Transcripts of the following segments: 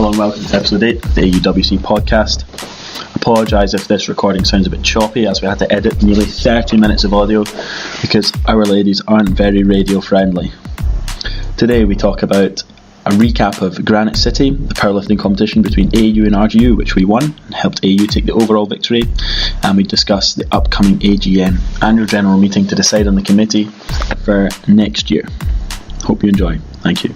Hello and welcome to episode 8 of the AUWC podcast. Apologise if this recording sounds a bit choppy, as we had to edit nearly 30 minutes of audio because our ladies aren't very radio friendly. Today we talk about a recap of Granite City, the powerlifting competition between AU and RGU, which we won and helped AU take the overall victory, and we discuss the upcoming AGM annual general meeting to decide on the committee for next year. Hope you enjoy. Thank you.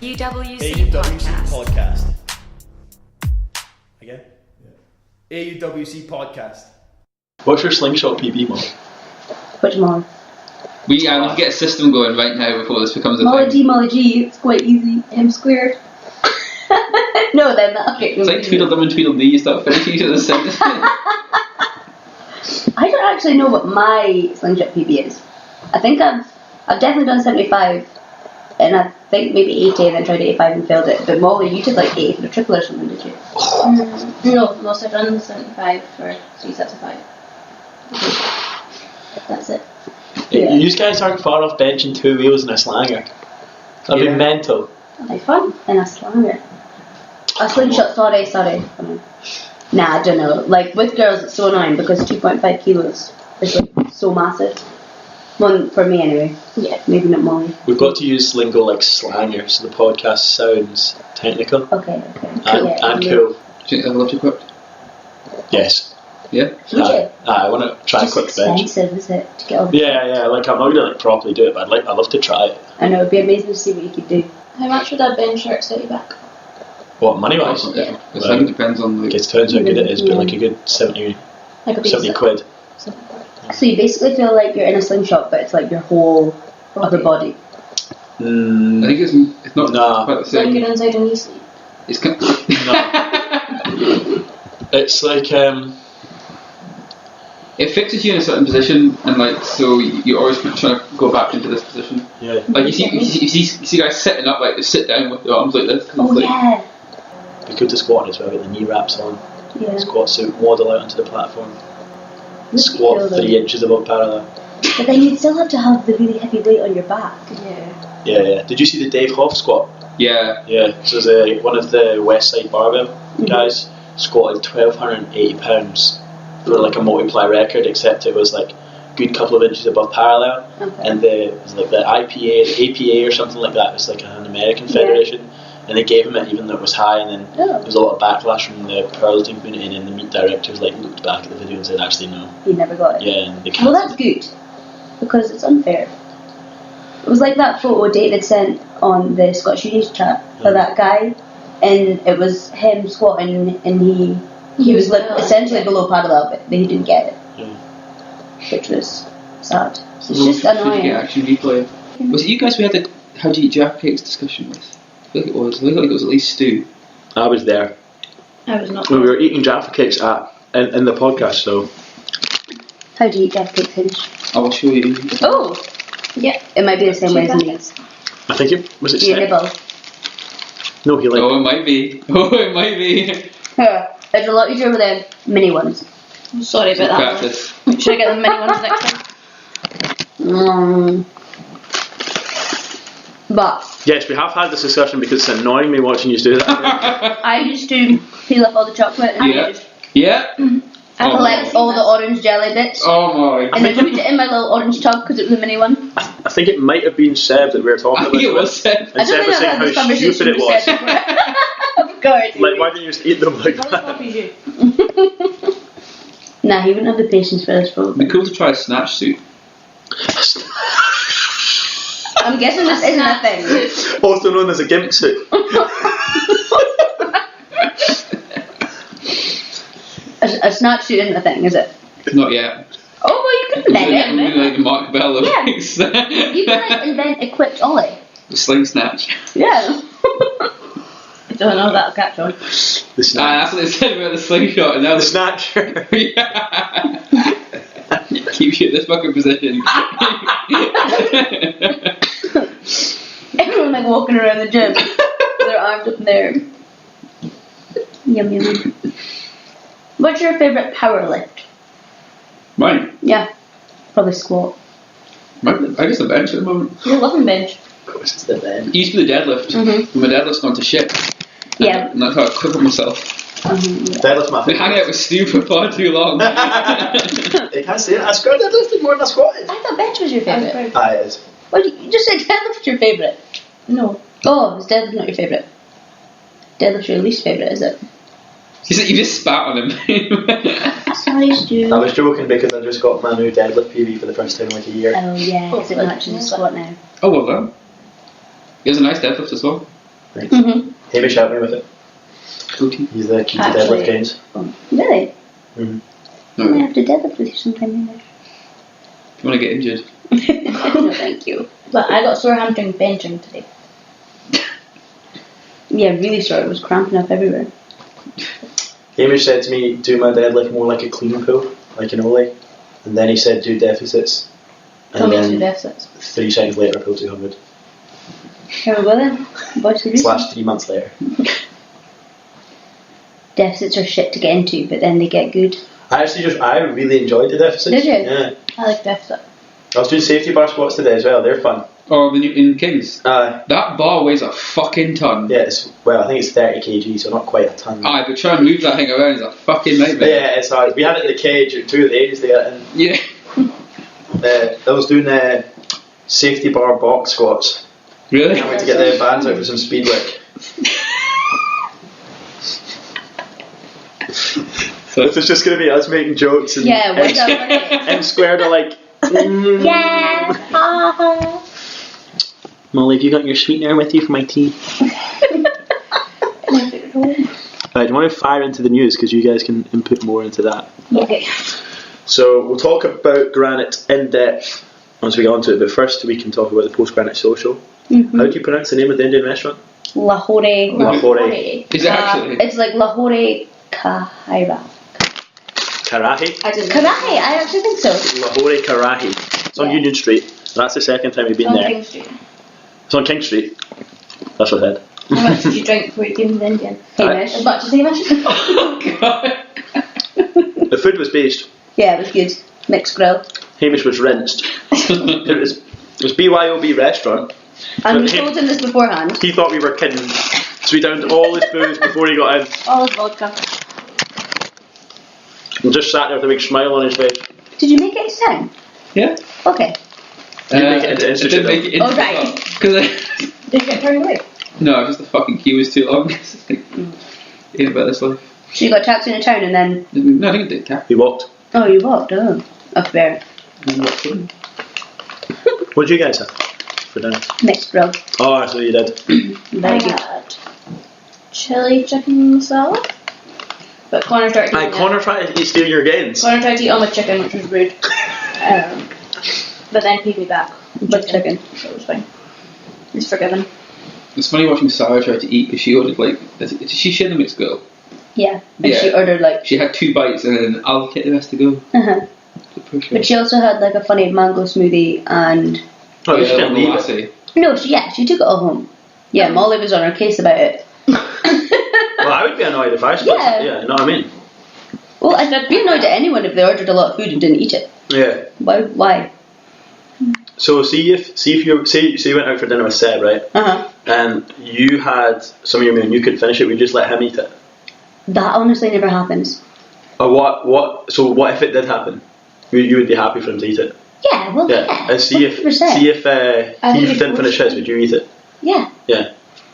AUWC podcast. Again? Yeah. AUWC podcast. What's your slingshot PB, Molly? Which Molly? We need to get a system going right now before this becomes a Molly thing. G, Molly G, it's quite easy. M squared. No, then that. Okay, It's like Tweedledum and Tweedledee, you start finishing each other's sentence. I don't actually know what my slingshot PB is. I think I've definitely done 75, and I think maybe 80, and then tried 85 and failed it. But Molly, you did like 80 for the triple or something, did you? No, most I've done 75 for 3 sets of 5. That's it. Yeah. You guys aren't far off benching 2 wheels and a slanger. That'd be mental. That'd be fun. And a slanger. A slingshot, sorry. Nah, I don't know. Like, with girls, it's so annoying because 2.5 kilos is like so massive. One for me anyway. Yeah, maybe not Molly. We've got to use lingo like slanger so the podcast sounds technical Okay. and cool. Do you think they'll lift equipped? Yes. Yeah? I want to try a It's quick just bench. expensive, is it? To get all the Yeah. Like, I'm not going to like properly do it, but I'd love to try it. I know, it'd be amazing to see what you could do. How much would that bench shirt set you back? What, money wise? Yeah. I think it depends on the... It depends how good it is, but like a good 70 Like a 70 basic. quid. So you basically feel like you're in a slingshot, but it's like your whole upper body. I think it's not Nah. quite the It's like same. you're inside a knee sleeve. It's kind It's like It fixes you in a certain position, and like, so you're always trying to go back into this position. yeah. Like, you see guys sitting up, like, they sit down with their arms like this. And Oh it's like, yeah. Be good to squat as well, get the knee wraps on. Yeah. Squat suit, waddle out onto the platform. Look Squat at you, 3 inches above parallel. But then you'd still have to have the really heavy weight on your back. Yeah. Yeah. Did you see the Dave Hoff squat? yeah. Yeah. So one of the West Side Barbell guys squatted 1,280 pounds for like a multiply record, except it was like a good couple of inches above parallel. Okay. And it was like the IPA, the APA or something like that. It was like an American federation. And they gave him it even though it was high, and then there was a lot of backlash from the powerlifting community, and then the meet directors like looked back at the video and said, actually no. You never got it. Yeah, and they Well, cancelled that's good, because it's unfair. It was like that photo David sent on the Scottish Unions chat of that guy, and it was him squatting, and he was like essentially below parallel, but he didn't get it, which was sad. It's just annoying. Action replay. Was it you guys we had the how do you eat Jaffa cakes discussion with? I think it was. I think it was at least Stu. I was there. I was not. We were eating Jaffa cakes in the podcast, so How do you eat Jeff Cakes? I'll show you. Oh, yeah. It might be the same way as me. I think it was it. Do you Seth? nibble? No, he like. Oh, it might be. Yeah, it's a lot easier with the mini ones. Sorry about that. Practice. Should I get the mini ones next time? But Yes, we have had this discussion because it's annoying me watching you do that. I used to peel up all the chocolate and Yeah. just Yeah. collect all the orange jelly bits. Oh my. And then put it in my little orange tub because it was a mini one. I think it might have been Seb that we were talking I about. think it was Seb. And Seb was saying how stupid it was. Of course. Like, why didn't you just eat them like that? Nah, he wouldn't have the patience for this It'd probably. be cool to try a snatch suit. I'm guessing this isn't a thing. Also known as a gimp suit. A snatch suit isn't a thing, is it? Not yet. Oh, well, you could invent Maybe it. like the Mark Bell of Yeah. things. You can like invent equipped Ollie. The sling snatch. Yeah. I don't know, that'll catch on. The snatch. That's what they said about the slingshot, and now The the snatcher. keeps you in this fucking position. Everyone like walking around the gym with their arms up in there. Yum yum. What's your favourite power lift? Mine. Yeah. Probably squat. I guess the bench at the moment. You're loving bench. Of course, it's the bend. It used to be the deadlift. Mm-hmm. My deadlift's gone to shit. Yeah. And that's how I crippled myself. Yeah. Deadlift's my I've been hanging out with Stu for far too long. You can't say that. I squatted deadlifted more than I squatted. I thought bench was your favourite. Aye, it is. What, you just said deadlift's your favourite? No. Oh, is deadlift not your favourite? Deadlift's your least favourite, is it? You just spat on him. Sorry, Stu. I was joking because I just got my new deadlift PB for the first time in like a year. Oh yeah, because it matches the squat now. Oh, well done. He has a nice deadlift as well. Thanks. Mm-hmm. Hamish helped me with it. Okay. He's the key to Actually- deadlift gains. Oh, really? Mm-hmm. I might have to deadlift with you sometime later. If you want to get injured. No, thank you. But I got sore hamstring benching today. Yeah, really sore. It was cramping up everywhere. Hamish said to me, do my deadlift more like a clean pull, like an Ollie. And then he said, do deficits. Tell And me to then deficits. 3 seconds later, pull 200. Here we go then. Boys to do. Slash 3 months later. Deficits are shit to get into, but then they get good. I really enjoyed the deficits. Did you? Yeah. I like deficit. I was doing safety bar squats today as well. They're fun. Oh, the new in Kings. That That weighs a fucking ton. yeah, I think it's 30 kg, so not quite a ton. Aye, but trying to move that thing around is a fucking But nightmare. yeah, it's hard. We had it in the cage. It took the ages to get it in. Yeah. I was doing safety bar box squats. Really? I went to get the bands out for some speed work. So, This is just going to be us making jokes and Yeah, what's up with it? M squared are like, Yeah. Molly, have you got your sweetener with you for my tea? Right, do you want to fire into the news because you guys can input more into that? Okay. So we'll talk about Granite in depth once we get onto it, but first we can talk about the post-Granite social. Mm-hmm. How do you pronounce the name of the Indian restaurant? Lahore. Lahore. is it actually? It's like Lahore Kahira. Karahi? Karahi, I actually think so. Lahore Karahi. It's on Yeah. Union Street. That's the second time we've been On there. King Street. It's on King Street. That's what I said. How much did you drink before you came to the Indian? Hamish. As much as Hamish? Oh, God. The food was based. Yeah, it was good. Mixed grill. Hamish was rinsed. it was BYOB restaurant. And we But told him this beforehand. He thought we were kidding. So we downed all his booze before he got in. All his vodka. And just sat there with a big smile on his face. Did you make it to town? Yeah. Okay. You make it into I Institute, didn't make it into Oh, right. Because Did you get turned away? no, just the fucking queue was too long. It's like, ain't about this life. So you got taxi in a town and then... No, I didn't get cat. He walked. Oh, you walked. Oh. Up there. What did you guys have for dinner? Mixed grill. Oh, so you did. Very I good. had chili chicken salad. But Connor started Aye, eating Connor tried to steal your gains. Connor tried to eat all my chicken, which was rude. But then paid me back with chicken, so it was fine. He's forgiven. It's funny watching Sarah try to eat because she ordered like, she had a mixed girl. Yeah. And Yeah. she ordered like... She had 2 bites and then I'll get the rest to go. Uh-huh. The pressure. But she also had like a funny mango smoothie and... Oh, you yeah, didn't leave it. lassie. No, she took it all home. Yeah, Molly was on her case about it. Well, I would be annoyed if I split Yeah. it. Yeah, you know what I mean? Well, I'd be annoyed at anyone if they ordered a lot of food and didn't eat it. Yeah. Why? So see if you went out for dinner with Seb, right? Uh-huh. And you had some of your meal and you couldn't finish it, we just let him eat it. That honestly never happens. Or so what if it did happen? You would be happy for him to eat it. Yeah, well, Yeah. And see if 100%. I think he it's didn't finish his, would you eat it? Yeah. Yeah.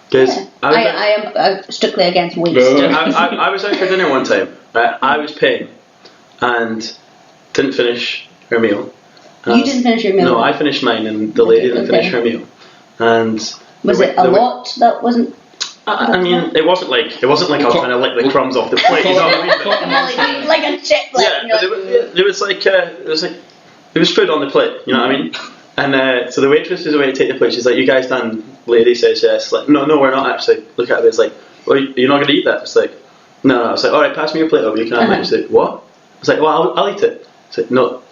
Because Yeah. I am strictly against waste. No. I was out for dinner one time, right? I was paying and didn't finish her meal. You didn't finish your meal? No, I finished mine and the lady didn't finish her meal. And Was it a lot that wasn't... I mean, it wasn't like I was trying to lick the crumbs off the plate. You know what I mean? like a chiplet. Yeah, but there was food on the plate. You know what I mean? And so the waitress is away to take the plate. She's like, "You guys done?" Lady says yes. Like, no, we're not actually. Look at it. It's like, "Well, you're not going to eat that." It's like, no. It's like, "All right, pass me your plate over. You can have mine." She's like, "What?" It's like, "Well, I'll eat it." It's like, "No,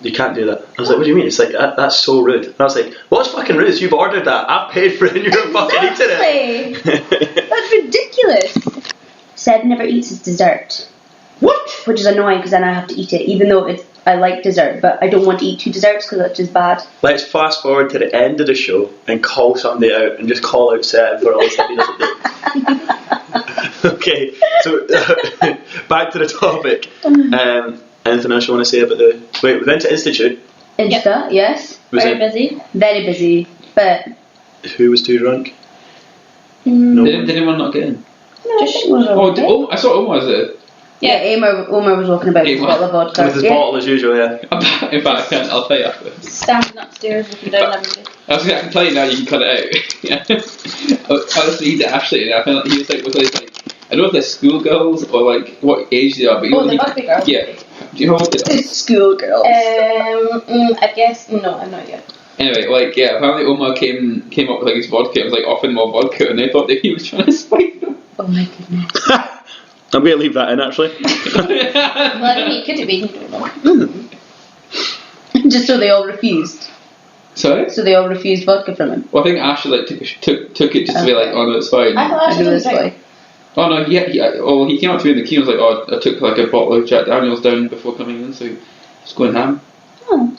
You can't do that. I was like, what do you mean? It's like, that's so rude. And I was like, what's fucking rude? You've ordered that. I've paid for it and you're fucking eating it. That's ridiculous. Seb never eats his dessert. What? Which is annoying because then I have to eat it, even though I like dessert, but I don't want to eat 2 desserts because that's just bad. Let's fast forward to the end of the show and call somebody out and just call out Seb for all the stuff he doesn't do. Okay, so back to the topic. Anything else you want to say about the... Wait, we went to Institute. Insta, yes. Very busy. Very busy, but... Who was too drunk? No. Did anyone not get in? No, I saw Omar was it. Yeah, Omar was walking about with a bottle of vodka. With his bottle as usual, yeah. In fact, I'll tell you after. Standing upstairs looking down every day. I can tell you now, you can cut it out. Yeah. Honestly, he's Ashley, and I felt like he was like, I don't know if they're schoolgirls or like what age they are, but they must be girls. Yeah. Do you know what they are? Schoolgirls. I guess no, I'm not yet. Anyway, apparently Omar came up with like his vodka. It was like offering more vodka, and they thought that he was trying to spite them. Oh my goodness. I'm going to leave that in, actually. Well, I mean, he could have been doing that. Just so they all refused. Sorry? So they all refused vodka from him. Well, I think Ashley like took it just to be like, oh no, it's fine. I thought I know this boy. Oh no, he came up to me in the queue and was like, oh, I took like a bottle of Jack Daniels down before coming in, so just going ham. Oh.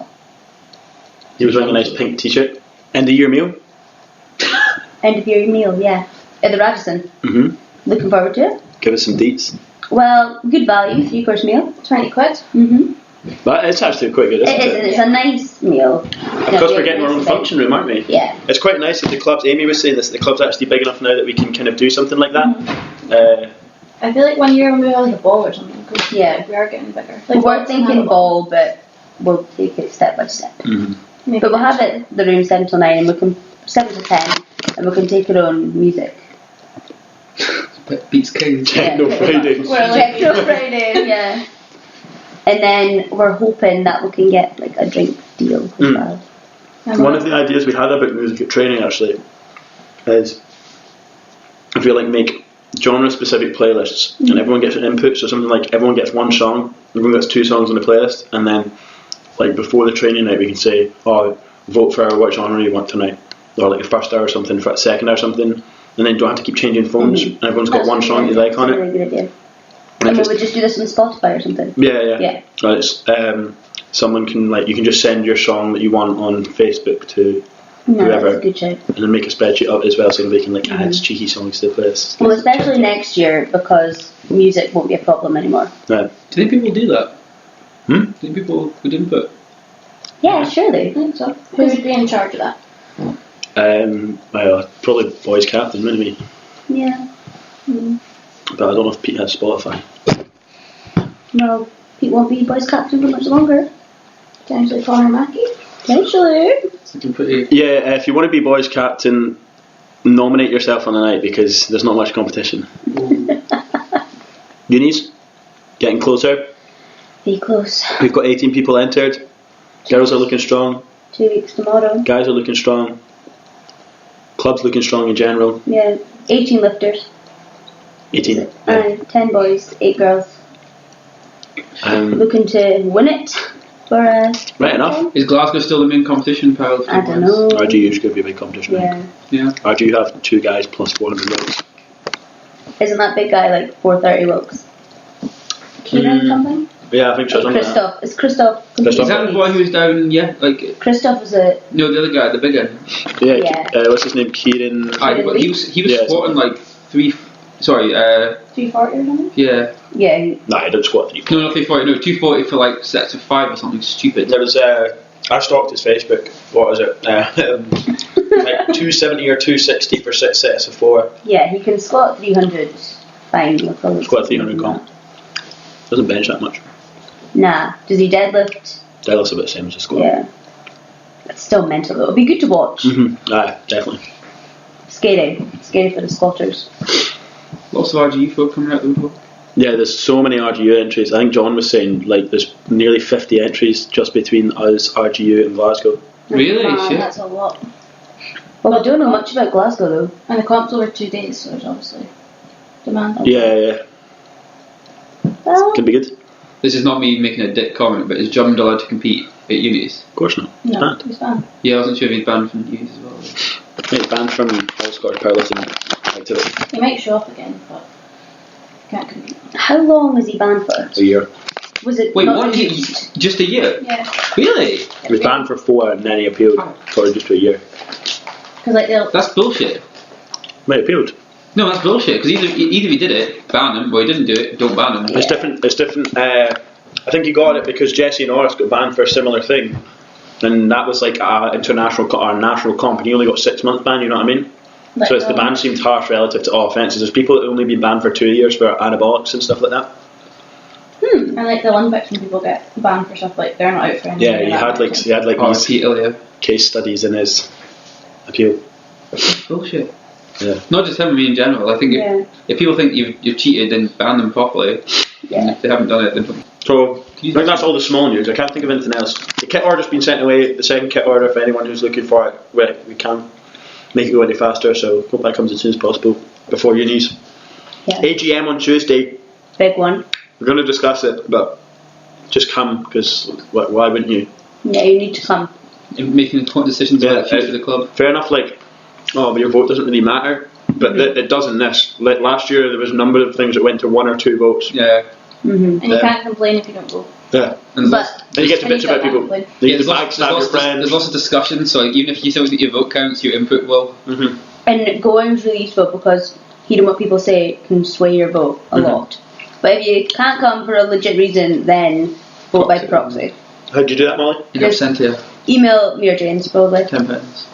He was wearing a nice pink t-shirt. End of year meal? End of year meal, yeah. At the Radisson. Mm-hmm. Looking forward to it. Give us some deets. Well, good value, 3-course meal. 20 quid. Mm-hmm. But it's actually quite good, isn't It is, and it's a nice meal. Because we're getting our own function room, aren't we? Yeah. It's quite nice that the club's, Amy was saying this, the club's actually big enough now that we can kind of do something like that. Mm-hmm. I feel like 1 year when we were like a ball or something. Cause Yeah. we are getting bigger. Like we're thinking ball, but we'll take it step by step. Mm-hmm. Maybe But we'll have it the room 7 till 9, and we can 7 to 10, and we can take our own music. Beats King. Techno Fridays. We're like Techno Fridays, yeah. And then we're hoping that we can get like a drink deal as well. One of the ideas we had about music at training actually is if we like make genre specific playlists and everyone gets an input, so something like everyone gets one song, everyone gets 2 songs on the playlist, and then like before the training night we can say, oh, vote for what genre you want tonight, or like the first hour or something, for the second hour or something, and then you don't have to keep changing phones, and everyone's got one song you like on it. That's a really good idea. And we would just do this on Spotify or something. Yeah. Right, someone can you can just send your song that you want on Facebook to whoever, that's a good shout. and then make a spreadsheet up as well so they can add cheeky songs to the playlist. Well, especially next year because music won't be a problem anymore. Right. Do you think people do that? Do you think people would input? Yeah, surely. I think so. Who would be in charge of that? Well, probably boys captain, maybe. Yeah. But I don't know if Pete has Spotify. No, Pete won't be boys captain for much longer. Potentially Connor Mackey. Potentially. It's looking pretty. Yeah, if you want to be boys captain, nominate yourself on the night because there's not much competition. Unis, getting closer. Be close. We've got 18 people entered. Girls are looking strong. 2 weeks tomorrow. Guys are looking strong. Club's looking strong in general. Yeah, 18 lifters. 18. Yeah. 10 boys, 8 girls. Looking to win it for us. Right enough. Is Glasgow still the main competition, Powerlifting? I don't know. RGU is going to be a big competition. Yeah. RGU have 2 guys plus 400 loads. Isn't that big guy like 430 looks? Keenan something? Yeah, I think so. Christoph. It's Christoph. Christoph. Is that the boy who was down? Yeah, like. Christoph was a. No, the other guy, the big guy. Yeah. What's his name? Kieran. But he was squatting like 340 or something. Yeah. Yeah. Nah, he didn't squat 340. No, not 340. No, 240 for like sets of 5 or something stupid. There was I stalked his Facebook. What was it? Like 270 or 260 for 6 sets of 4. Yeah, he can squat 300. Fine. Squat 300 comp. Doesn't bench that much. Nah. Does he deadlift? Deadlift's about the same as a squat. Yeah. It's still mental though. It'll be good to watch. Aye, definitely. Scary. Scary for the squatters. Lots of RGU folk coming out the woodwork. Yeah, there's so many RGU entries. I think John was saying there's nearly 50 entries just between us, RGU and Glasgow. Really? Shit. That's a lot. Well, we don't know much about Glasgow though. And the comp's over 2 days, so there's obviously demand. Yeah. Well, Can be good. This is not me making a dick comment, but is Drummond allowed to compete? at unis? Of course not. It's No, banned. he's banned. Yeah, I wasn't sure if he's banned from unis as well. It's banned from all Scottish powerlifting activity. He might show up again, but can't compete. How long was he banned for? A year. Was it Wait, not what? reduced? Just a year? Yeah, Really? He was banned for 4 and then he appealed for just a year. because like they'll. That's bullshit. Wait, appealed? No, that's bullshit. Because either he did it, ban him, or he didn't do it, don't ban him. It's different. It's different. I think he got it because Jesse Norris got banned for a similar thing, and that was like a international or national comp, and he only got 6 months ban. You know what I mean? Like So it's the ban seemed harsh relative to all offences. There's people that have only been banned for 2 years for anabolics and stuff like that. And like the Olympics when people get banned for stuff like they're not out for anything. Yeah, he had like Oh, these Pete Ilya. case studies in his appeal. Bullshit. Yeah. Not just him, I mean in general. I think if people think you've cheated, then ban them properly. And if they haven't done it, then So I think that's all the small news. I can't think of anything else. The kit order's been sent away. The second kit order, for anyone who's looking for it, we can make it go any faster. So hope that comes as soon as possible before unis. Yeah. AGM on Tuesday. Big one. We're going to discuss it, but just come because why wouldn't you? Yeah, you need to come. in making important decisions about the future of the club. Fair enough. Like, oh, but your vote doesn't really matter. But it does in this. Like last year, there was a number of things that went to 1 or 2 votes. Yeah. And you can't complain if you don't vote. Yeah. And But Then you get to And bitch you about don't people. complain. You yeah, get to backstab your friends. there's lots of discussion, so like, even if you think that your vote counts, your input will. And going's really useful because hearing what people say can sway your vote a lot. But if you can't come for a legit reason, then vote by proxy. How'd you do that, Molly? You have sent to Email me or James, probably. £10.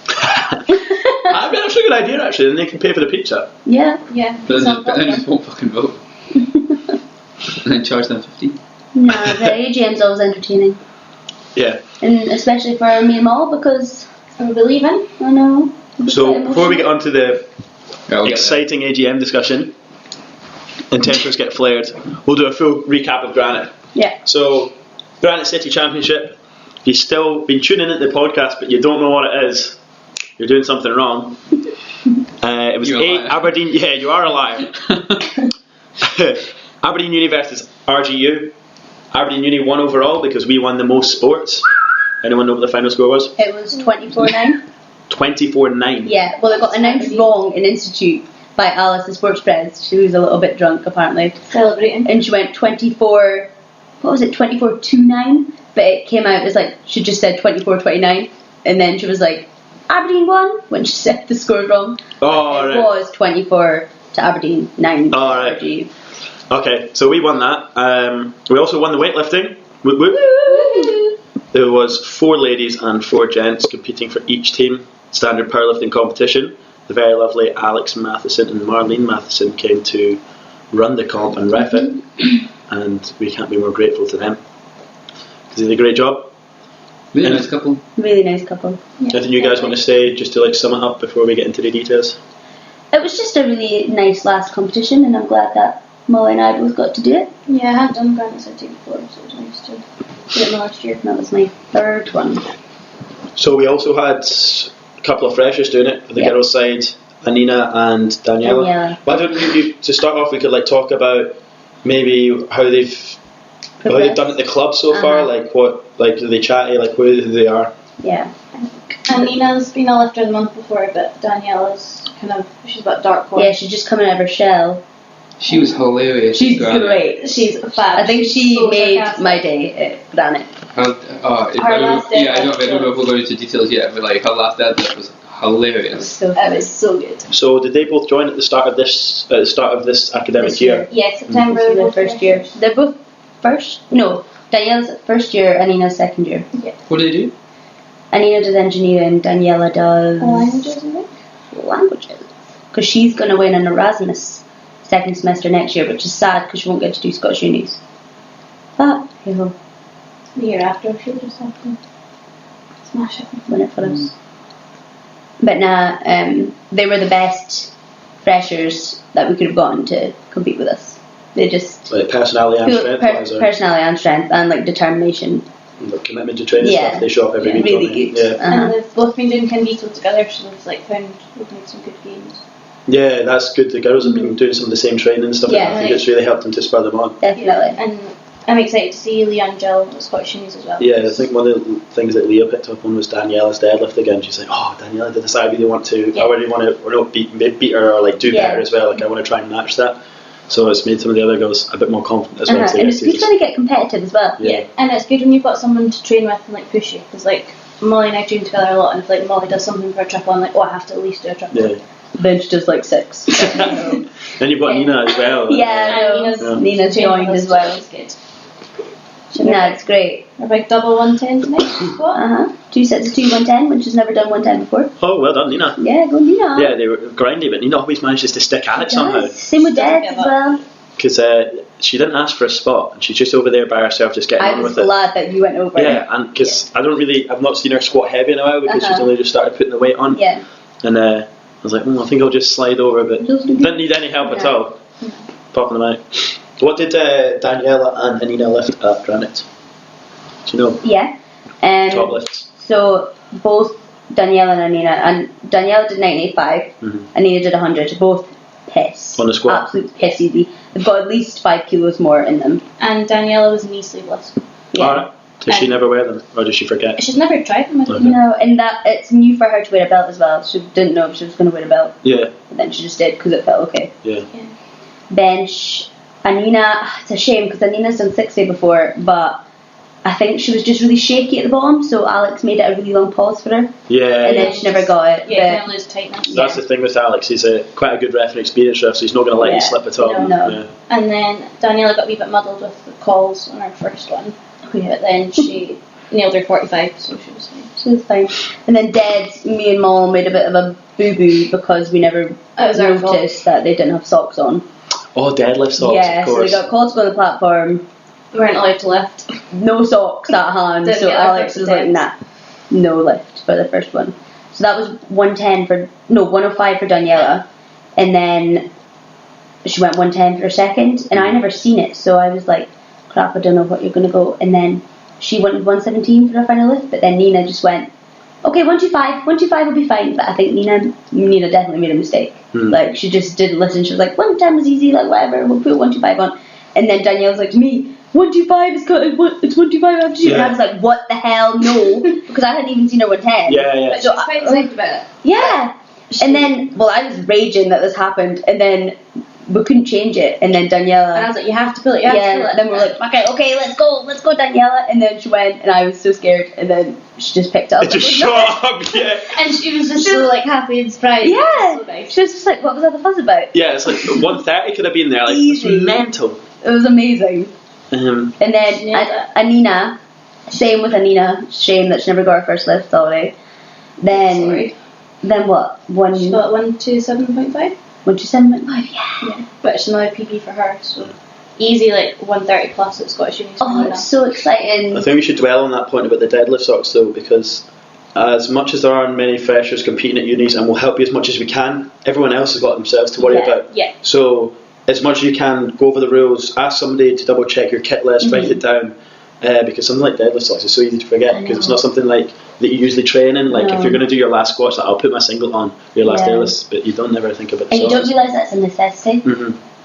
I mean, that's a good idea, actually. Then they can pay for the pizza. Yeah. Yeah. But some then problem. just won't fucking vote. And then charge them 50. No, the AGM's always entertaining. Yeah. And especially for me and Mal because We believe in. I know. So before we get on to the Yeah, we'll get exciting AGM discussion and tempers get flared, we'll do a full recap of Granite. Yeah. So, Granite City Championship, if you've still been tuning into the podcast but you don't know what it is, you're doing something wrong. It was You're a liar. Aberdeen. Yeah, you are a liar. Aberdeen Uni versus RGU. Aberdeen Uni won overall because we won the most sports. Anyone know what the final score was? It was 24-9. 24-9. Yeah, well, it got announced wrong in Institute by Alice, the sports press. She was a little bit drunk, apparently. Celebrating. And she went 24, what was it, 24-9? But it came out as like, she just said 24-29. And then she was like, Aberdeen won, when she said the score wrong. Oh, It right. was 24 to Aberdeen, 9 to Oh, right. RGU. Okay, so we won that. We also won the weightlifting. Whoop, whoop. There was 4 ladies and 4 gents competing for each team. Standard powerlifting competition. The very lovely Alex Matheson and Marlene Matheson came to run the comp and ref it, and we can't be more grateful to them because they did a great job. Really nice couple. Really nice couple. Anything you guys want to say just to like sum it up before we get into the details? It was just a really nice last competition, and I'm glad that Molly and I both got to do it. Yeah, I had done Granite City before, so it was nice to do it last year. That was my 3rd one. So we also had a couple of freshers doing it on the Yeah. girls' side, Anina and Daniela. Daniela. Why don't you, to start off, we could like talk about maybe how they've done at the club so far, like what, like are they chatty, like who they are. Yeah. And Nina's been a lifter the month before, but Daniela's kind of, she's about dark horse. Yeah, she's just coming out of her shell. She was hilarious. She's Granite. great. She's fab. I think She's she so made sarcastic. my day at Granite. Her last day I don't know if we'll go into details yet, but like her last deadlift was hilarious. So It was so good. So did they both join at the start of this academic This year? Yeah, September. This is their both first year. freshers. They're both first? No, Daniela's first year, Anina's second year. What did they do? Anina does engineering, Daniela does Languages, I think. languages. Because she's going to win an Erasmus second semester next year, which is sad because she won't get to do Scottish unis. But, hey ho, The year after, she'll just have to smash it. win it for us. But nah, they were the best freshers that we could have gotten to compete with us. They just Like personality and strength, wise, or personality and strength and like determination. like commitment to training Yeah. stuff. They show up every week. Really don't they? good. Yeah. And they've both been doing Candido together, so we've like found we've made some good games. Yeah, that's good. The girls have been doing some of the same training and stuff. Yeah. I think it's really helped them to spur them on. Definitely. And I'm excited to see Leah and Jill at Scottish Unis as well. Yeah, I think one of the things that Leah picked up on was Daniela's deadlift again. She's like, oh, Daniela did this, I really want to, I really want to, or not beat her, or like do better as well, like I want to try and match that. So it's made some of the other girls a bit more confident as well. And it's good when they get competitive as well. Yeah, and it's good when you've got someone to train with and like push you, because like Molly and I train together a lot, and if like Molly does something for a triple, I'm like, oh, I have to at least do a triple. Yeah. Bench does like 6. Then you've got Nina as well. Nina's joined as well. It's good. No, it's great. A big double 110 tonight. What? 2 sets of 2 110, which has never done 110 before. Oh, well done, Nina. Yeah, go Nina. Yeah, they were grindy, but Nina always manages to stick at it somehow. Same with Deb as well. Because she didn't ask for a spot, and she's just over there by herself, just getting on with it. I was glad that you went over. Yeah, and because I've not seen her squat heavy in a while because she's only just started putting the weight on. Yeah. And I was like, I think I'll just slide over, but didn't need any help at all. Popping them out. What did Daniela and Nina lift at Granite? Do you know? Yeah. Top lifts. So both Daniela and Nina, and Daniela did 985, and Nina did 100. Both piss. On the squat? Absolute piss easy. They've got at least 5 kilos more in them. And Daniela was knee sleeveless. Yeah. Alright. Does she never wear them? Or does she forget? She's never tried them. No, and that it's new for her to wear a belt as well. She didn't know if she was going to wear a belt. Yeah. But then she just did because it felt okay. Yeah. Bench. Anina, it's a shame because Anina's done 60 before, but I think she was just really shaky at the bottom, so Alex made it a really long pause for her. Yeah. And then she never got it. Yeah, kind of lose tightness. That's the thing with Alex. He's quite a good ref and experienced ref, so he's not going to let you slip at all. No. Yeah. And then Daniela got a wee bit muddled with the calls on her first one. But then she nailed her 45, so she was fine. She was fine. And then me and Mom made a bit of a boo-boo because we never noticed that they didn't have socks on. Oh, deadlift socks, yeah, of course. so they got called to go on the platform. We weren't allowed to lift. No socks at hand, Didn't so get our Alex first was like, nah, no lift for the first one. So that was 105 for Daniela, and then she went 110 for her second, and I never seen it, so I was like, crap, I don't know what you're going to go. And then she went 117 for her final lift, but then Nina just went, okay, 125 will be fine. But I think Nina definitely made a mistake. Like, she just didn't listen. She was like, 110 was easy, like, whatever, we'll put 125 on. And then Danielle was like to me, 125 is good, it's 125 after you. And I was like, what the hell, no. Because I hadn't even seen her 110. Yeah. But she was quite excited about it. Yeah. And then, I was raging that this happened, and then we couldn't change it, and then Daniela... And I was like, you have to pull it, you have to pull it. And then we're like, okay, let's go Daniela. And then she went, and I was so scared, and then she just picked it up. It just shot up, yeah. And she was just so like happy and surprised. Yeah. So nice. She was just like, what was all the fuss about? Yeah, it's like 130 could have been there, like, Easy. it's mental. It was amazing. And then Yeah. Anina, same with Anina, shame that she never got her first lift already. Then what? She got 127.5. 127.5, yeah. But it's another PB for her, so easy, like 130 plus at Scottish Unis. Oh, it's so exciting. I think we should dwell on that point about the deadlift socks though, because as much as there aren't many freshers competing at unis, and we'll help you as much as we can, everyone else has got themselves to worry about. Yeah. So as much as you can, go over the rules, ask somebody to double check your kit list, write it down, because something like deadlift socks is so easy to forget, because it's not something like that you usually train in. Like if you're going to do your last squats, like, I'll put my singlet on your last deadlift, but you don't never think about the and socks. you don't realise that's a necessity.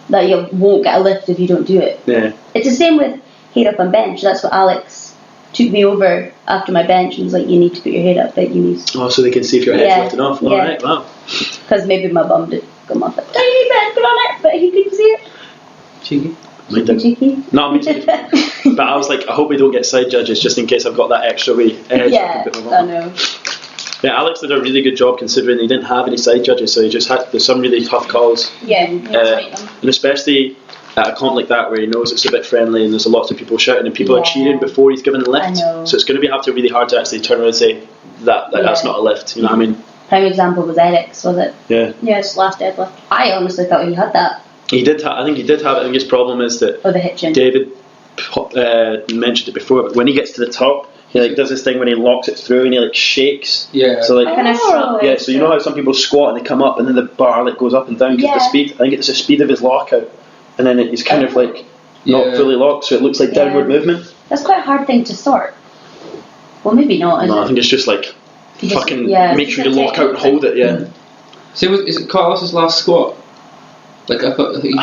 That you won't get a lift if you don't do it. Yeah. It's the same with head up and bench. That's what Alex took me over after my bench and was like, you need to put your head up at unis. Oh, so they can see if your head's lifting off. Alright, wow. Because maybe my bum did come off a tiny bit, put on it, but he couldn't see it. Cheeky. Cheeky. Not me too. But I was like, I hope we don't get side judges just in case I've got that extra wee edge. Yeah, I know. Yeah, Alex did a really good job considering he didn't have any side judges, so he just had there's some really tough calls. Yeah, and especially at a comp like that where he knows it's a bit friendly and there's lots of people shouting and people are cheering before he's given a lift. So it's going to have to be really hard to actually turn around and say that's not a lift. You know what I mean? Prime example was Eric's, was it? Yeah. Yeah, it's last deadlift. I honestly thought he had that. He did. I think he did have it. I think his problem is that the hitching. David mentioned it before, but when he gets to the top, he like does this thing when he locks it through and he like shakes. Yeah. So like kind of shrug. yeah. So you know how some people squat and they come up and then the bar like goes up and down because of the speed. I think it's the speed of his lockout, and then he's kind of like not fully locked, so it looks like downward movement. That's quite a hard thing to sort. Well, maybe not. I think it's just like make sure you lock out and hold it. Yeah. So is it Carlos's last squat? Like I thought you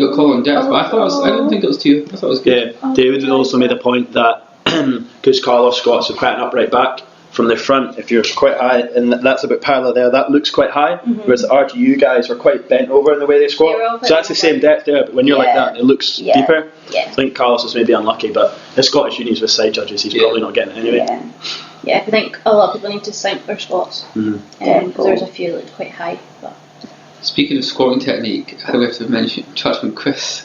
got called on depth, but I don't think it was too. I thought it was good. Yeah, David also made a point that because Carlos squats with quite an upright back from the front, if you're quite high, and that's about parallel there, that looks quite high, whereas the RTU guys were quite bent over in the way they squat. So that's the same depth there, but when you're like that, it looks deeper. Yeah. I think Carlos was maybe unlucky, but his Scottish unis with side judges, he's probably not getting it anyway. Yeah, I think a lot of people need to sync their squats. Because there's a few that looked quite high. But Speaking of squatting technique, I have to touch on Chris.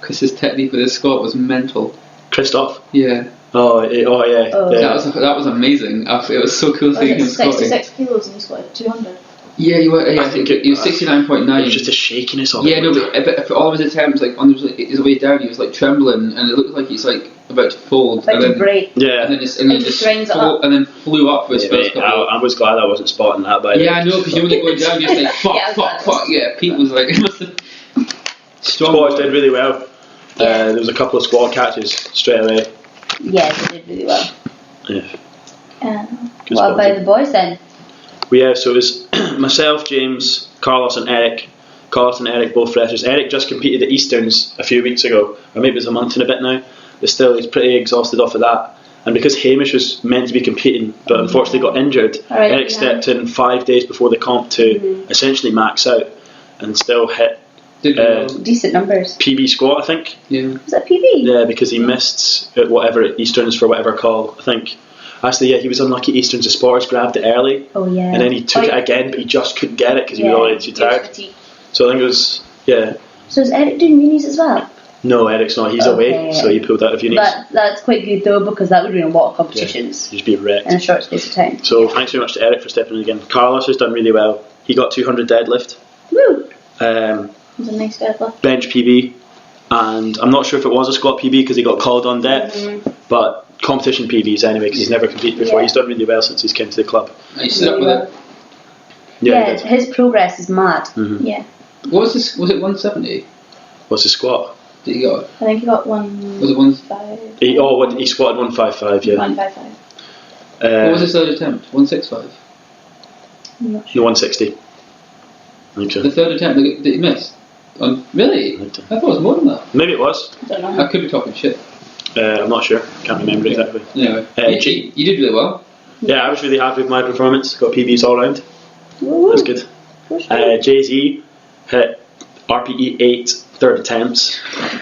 Chris's technique with his squat was mental. Christoph? Yeah. Oh yeah. That was amazing. It was so cool seeing him squatting. 66 kilos and he squatted 200. Yeah, I think he was 69.9. It was just a shakiness of it. Yeah, no, but for all of his attempts, like on his way down, he was like trembling, and it looked like he's like about to fold, Like to break. Yeah. and then flew up with his first couple. I was glad I wasn't spotting that. By the way. Yeah, I know, because you only going down, you're like fuck. Yeah, Pete was like, strong. Squats did really well. There was a couple of squat catches straight away. Yeah, they did really well. Yeah. What about the boys then? Yeah, so it was myself, James, Carlos and Eric. Carlos and Eric both freshers. Eric just competed at Easterns a few weeks ago, or maybe it was a month and a bit now, but still he's pretty exhausted off of that. And because Hamish was meant to be competing but unfortunately got injured, Eric stepped in 5 days before the comp to essentially max out and still hit decent numbers. PB squat, I think. Yeah. Was that PB? Yeah, because he missed at Easterns for whatever call, I think. Actually, yeah, he was unlucky. Easterns, the spotters grabbed it early. Oh, yeah. And then he took it again, but he just couldn't get it because he was already too tired. So I think it was, So is Eric doing unis as well? No, Eric's not. He's away, so he pulled out of unis. That's quite good though, because that would be in a lot of competitions. He'd just be wrecked. In a short space of time. So thanks very much to Eric for stepping in again. Carlos has done really well. He got 200 deadlift. Woo! It was a nice deadlift. Bench PB. And I'm not sure if it was a squat PB because he got called on depth, but competition PBs anyway because he's never competed before. He's done really well since he's came to the club. And he stood up with it. Yeah, his progress is mad. Yeah. What was this? Was it 170? What's his squat? That he got? I think he got 1. Was it 1? He squatted 155. Yeah. 155. What was his third attempt? 165. I'm not No, sure. 160. I think so. The third attempt that he missed. Really? I thought it was more than that. Maybe it was. I don't know. I could be talking shit. I'm not sure. Can't remember exactly. Anyway, you did really well. Yeah, I was really happy with my performance. Got PBs all round. Woo. That's good. Jay-Z hit RPE 8 third attempts.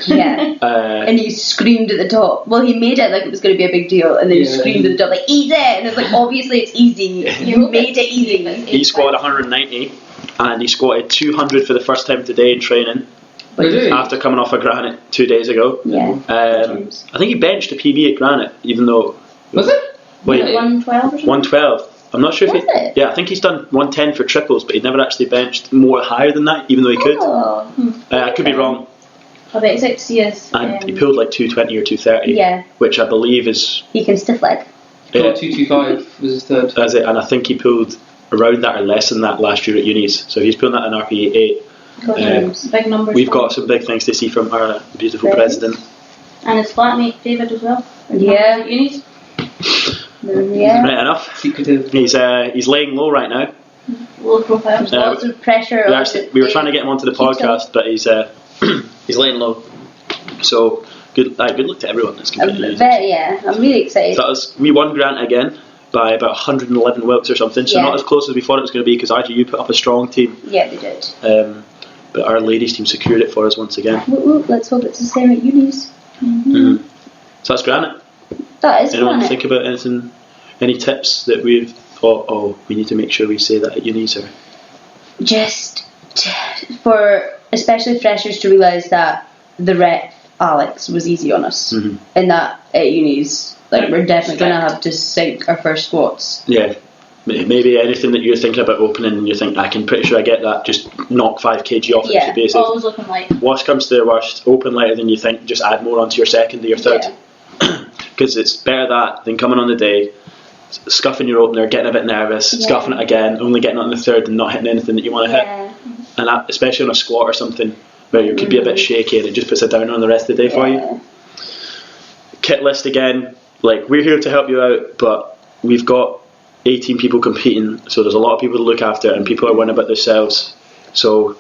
Yeah. And he screamed at the top. Well, he made it like it was going to be a big deal, and then he screamed at the top like, easy! And it's like, obviously it's easy. You made it easy. He squatted 190 and he squatted 200 for the first time today in training. After coming off a granite 2 days ago. Yeah. I think he benched a PB at granite, even though... Was it? Wait, 112 or something? 112. I'm not sure Was if he... it? Yeah, I think he's done 110 for triples, but he'd never actually benched more higher than that, even though he could. Oh. I could be wrong. I'll bet it's to see us. And he pulled like 220 or 230, Yeah. which I believe is... He can stiff leg. 225 was his third. That's it, and I think he pulled around that or less than that last year at unis. So he's pulling that in RPE 8. Big numbers. We've got some big things to see from our beautiful president. And his flatmate David as well. Yeah. Unis. Yeah. Right enough. Secretive. He's laying low right now. Low profile. Lots of pressure. We were trying to get him onto the podcast, but he's he's laying low. So good luck to everyone that's competing. Yeah, I'm really excited. So we won Grant again by about 111 wilks or something. So not as close as we thought it was going to be because RGU put up a strong team. Yeah, they did. But our ladies team secured it for us once again. Let's hope it's the same at unis. So that's granite. That is Anyone granite. think about anything? Any tips that we've thought? Oh, we need to make sure we say that at unis or. Just for especially freshers to realise that the rep Alex was easy on us, and that at unis, like we're definitely going to have to sync our first squats. Yeah. Maybe anything that you're thinking about opening and you think, I'm pretty sure I get that, just knock 5 kg off it to be safe. Always looking light. Worst comes to the worst, open lighter than you think, just add more onto your second or your third. Because it's better that than coming on the day, scuffing your opener, getting a bit nervous, scuffing it again, only getting it on the third and not hitting anything that you want to hit. And that, especially on a squat or something, where you could be a bit shaky and it just puts a downer on the rest of the day for you. Kit list again, like we're here to help you out, but we've got 18 people competing, so there's a lot of people to look after and people are worrying about themselves. So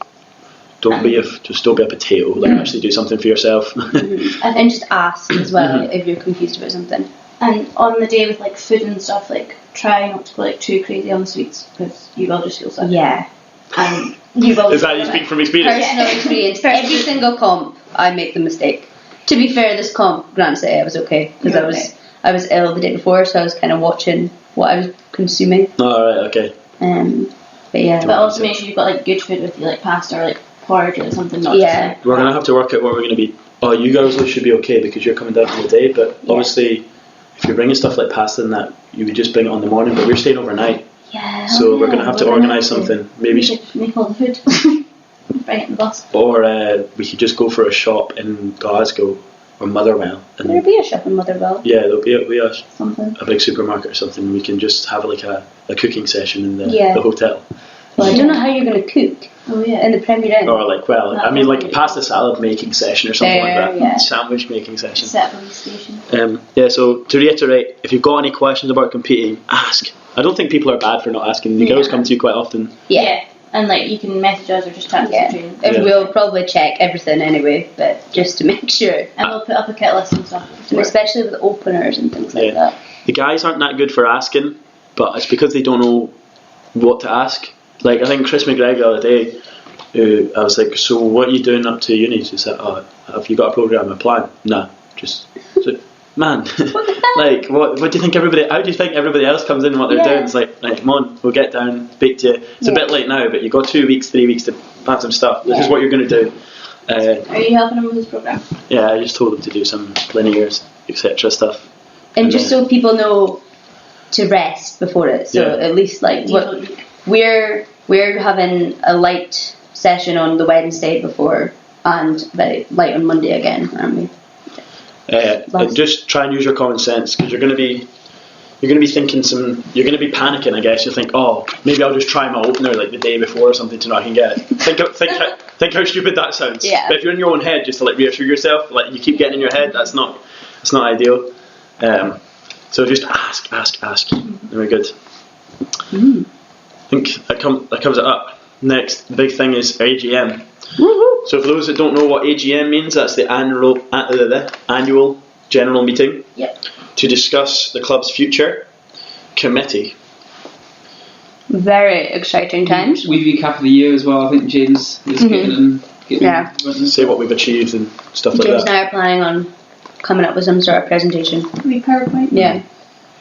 Don't be a potato. Like, actually do something for yourself. And just ask as well if you're confused about something. And on the day with like food and stuff, like try not to go like too crazy on the sweets because you will just feel sick. Yeah. And you will. Is that you speak from experience? Personal experience. Every single comp, I make the mistake. To be fair, this comp, Grant said I was okay because I was ill the day before, so I was kind of watching what I was consuming. Oh, right, okay. But yeah. But also make sure you've got like good food with you, like pasta or like porridge or something. Not Yeah. just, We're gonna have to work out what we're gonna be. Oh, you girls should be okay because you're coming down for the day. But obviously, if you're bringing stuff like pasta and that, you would just bring it on the morning. But we're staying overnight, Yeah. so we're gonna have to organise something. Maybe, we should make all the food. Bring it in the bus. or we could just go for a shop in Glasgow or Motherwell. And There'll be a shop in Motherwell. yeah, there'll be a Something. big supermarket or something. We can just have like a cooking session in the hotel. Well, I don't know how you're going to cook Oh yeah. in the Premier Inn. Or like, I mean, like a pasta salad making session or something like that. Yeah. Sandwich making session. Set police station. So to reiterate, if you've got any questions about competing, ask. I don't think people are bad for not asking. The girls come to you quite often. Yeah. And like you can message us or just chat to the training. And we'll probably check everything anyway, but just to make sure. And we'll put up a kit list and stuff. And especially with openers and things like that. The guys aren't that good for asking, but it's because they don't know what to ask. Like, I think Chris McGregor the other day, I was like, so what are you doing up to uni? She said, oh, have you got a programme, a plan? Nah, just, so, man, like, what do you think how do you think everybody else comes in and what they're doing? It's like, come on, we'll get down, speak to you. It's a bit late now, but you've got 2 weeks, 3 weeks to plan some stuff. This is what you're going to do. Are you helping him with his programme? Yeah, I just told him to do some linears, etc. stuff. And just so people know to rest before it, so at least like we're having a light session on the Wednesday before and very light on Monday again, aren't we? And just try and use your common sense because you're going to be thinking you're going to be panicking. I guess you think, oh, maybe I'll just try my opener like the day before or something to know I can get it. think how stupid that sounds. Yeah. But if you're in your own head, just to like reassure yourself, like you keep getting in your head, that's not ideal. So just ask. Very good. I think that comes it up. Next, the big thing is AGM. Woohoo! So for those that don't know what AGM means, that's the annual general meeting to discuss the club's future committee. Very exciting times. We recap of the year as well. I think James is getting Say what we've achieved and stuff like James that. and I are planning on coming up with some sort of presentation. We PowerPoint. Yeah.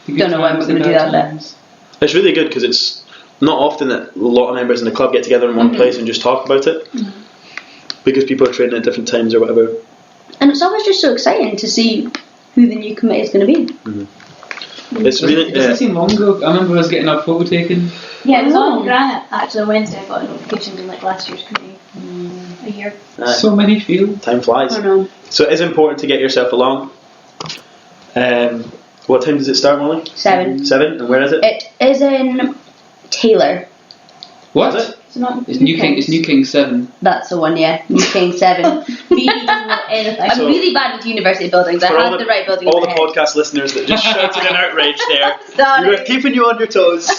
Don't know when we're going to do that bit. It's really good because it's not often that a lot of members in the club get together in one place and just talk about it because people are training at different times or whatever. And it's always just so exciting to see who the new committee is going to be. It's really Does it seem long ago? I remember us getting our photo taken. Yeah, it was on Granite actually on Wednesday. I got a notification in like last year's committee. A year. So many fields. time flies. I know. So it is important to get yourself along. What time does it start, Molly? 7. 7, and where is it? It is in Taylor. What? Is it? It's not. It's New King 7. That's the one, yeah. New King 7. BE doesn't know anything. I'm So- really bad with university buildings. I For have the right building all in the my head. podcast listeners that just shouted in outrage there. Sorry. We're keeping you on your toes.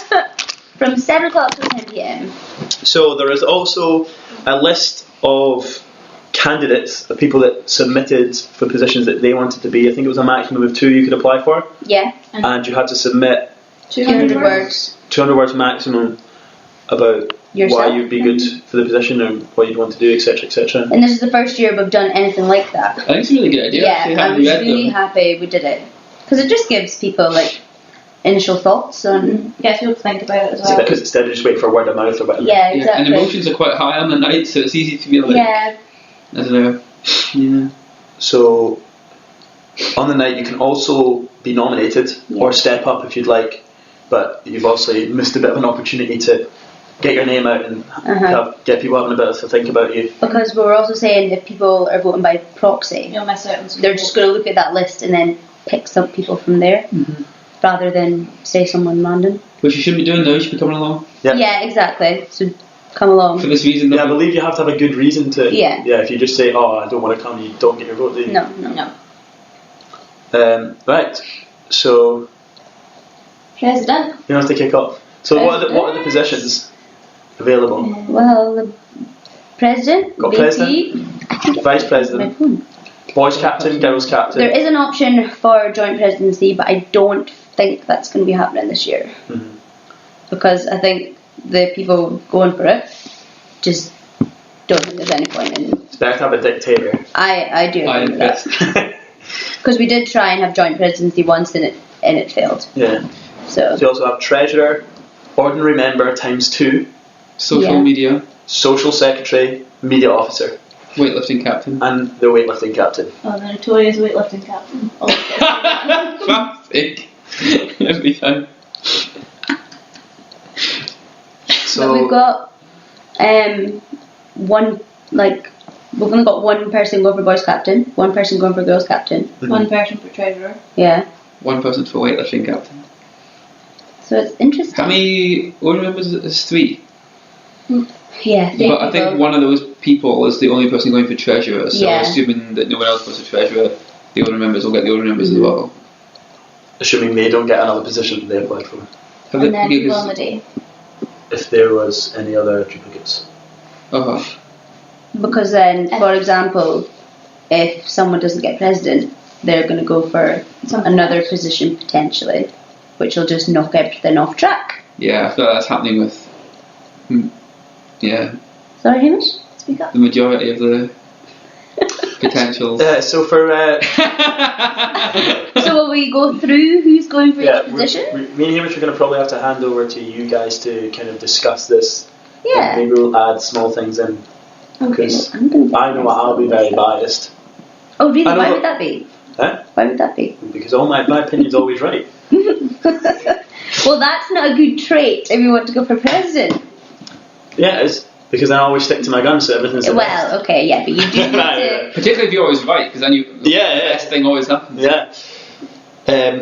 From 7 o'clock to 10 p.m. So there is also a list of candidates, of people that submitted for positions that they wanted to be. I think it was a maximum of 2 you could apply for, Yeah. and you had to submit 200 words. 200 words maximum about Yourself. why you'd be good for the position and what you'd want to do, etc., etc. And this is the first year we've done anything like that. I think it's a really good idea. Yeah, actually, I'm having read really them. happy we did it. Because it just gives people like initial thoughts on. Get people to think about it as So well. because instead of just waiting for word of mouth or whatever. Yeah, Yeah, exactly. and emotions are quite high on the night, so it's easy to be like, Yeah. I don't know. Yeah. So on the night you can also be nominated or step up if you'd like, but you've obviously missed a bit of an opportunity to get your name out and get people having a bit to think about you. Because we were also saying if people are voting by proxy, You'll miss out on some they're just going to look at that list and then pick some people from there rather than say someone random. Which you shouldn't be doing though, you should be coming along. Yeah. Exactly. So come along. For this reason. Yeah, I believe you have to have a good reason to. Yeah. Yeah, if you just say, "Oh, I don't want to come," you don't get your vote, do you? No. Right. So President. you have to kick off. So what are the positions available? Well, President, Got VP, president, vice president, boys captain, girls captain. There is an option for joint presidency, but I don't think that's going to be happening this year. Mhm. Because I think the people going for it just don't think there's any point in. It's better to have a dictator. I do agree with that. Because we did try and have joint presidency once and it failed. Yeah. So So you also have treasurer, ordinary member times 2, Social Yeah. media, social secretary, media officer, weightlifting captain. and the weightlifting captain. Oh, the notorious weightlifting captain. Oh, Classic. Every time. So but we've got we've only got one person going for boys captain, one person going for girls captain. one person for treasurer. Yeah. One person for weightlifting captain. So it's interesting. How many ordinary members is 3? Yeah. three But I think people. one of those people is the only person going for treasurer, so Yeah. assuming that no one else goes for treasurer, the ordinary members will get the ordinary members as well. assuming they don't get another position they applied for, Have And then they- people on the day. if there was any other duplicates. Uh-huh. Because then, for example, if someone doesn't get president, they're going to go for Something another else. position potentially, which will just knock everything off track. Yeah, I feel like that's happening with Sorry, Hamish? Speak up. the majority of the potentials. So for So will we go through who's going for each me position? and Hamish are going to probably have to hand over to you guys to kind of discuss this. Yeah. Maybe we'll add small things in. Okay, Because I'm going to. I know I'll be very biased. Oh, really? I know Why that- would that be? Huh? Why would that be? Because all my opinion's always right. Well, that's not a good trait if you want to go for president. Yeah, it is. Because I always stick to my guns, so everything's the best. Well, okay, yeah, but you do need to. Particularly if you're always right, because then the Yeah. best thing always happens. Yeah.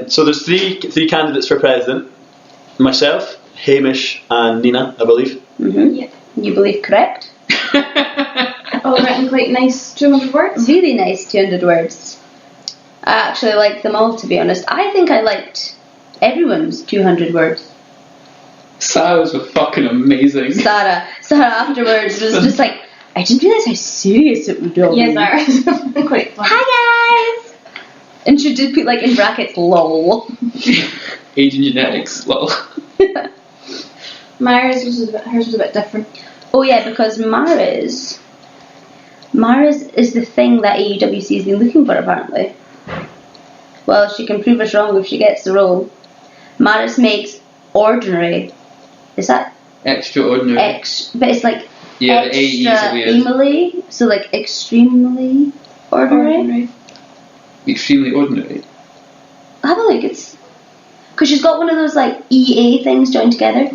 So there's three candidates for president. Myself, Hamish, and Nina, I believe. Mm-hmm. Yeah. You believe correct? All written quite nice 200 words. Really nice 200 words. I actually liked them all, to be honest. I think I liked everyone's 200 words. Sarah's were fucking amazing. Sarah afterwards was just like, I didn't realise how serious it would be. Yes, Sarah. Quite fun. Hi guys! And she did put like in brackets, lol. Age and genetics, lol. Hers was a bit different. Oh yeah, because Mara's is the thing that AUWC has been looking for apparently. Well, she can prove us wrong if she gets the role. Mara's makes ordinary. Is that Extraordinary. but it's like Yeah, the AEs are weird. extremely, so like extremely ordinary. Extremely ordinary. Have a look. It's because she's got one of those like EA things joined together.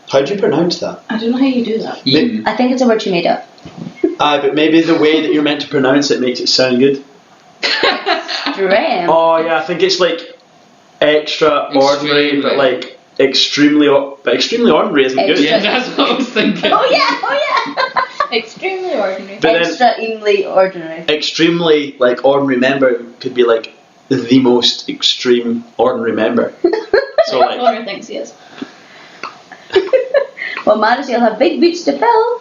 How do you pronounce that? I don't know how you do that. Ian. I think it's a word she made up. Aye, but maybe the way that you're meant to pronounce it makes it sound good. Dream. Oh yeah, I think it's like extraordinary, but like extremely ordinary isn't good. Yeah, that's what I was thinking. Oh yeah. Extremely ordinary. But then Extremely ordinary. extremely like ordinary member could be like the most extreme ordinary member. So like Laura thinks he is. Well, Maris, you'll have big boots to fill.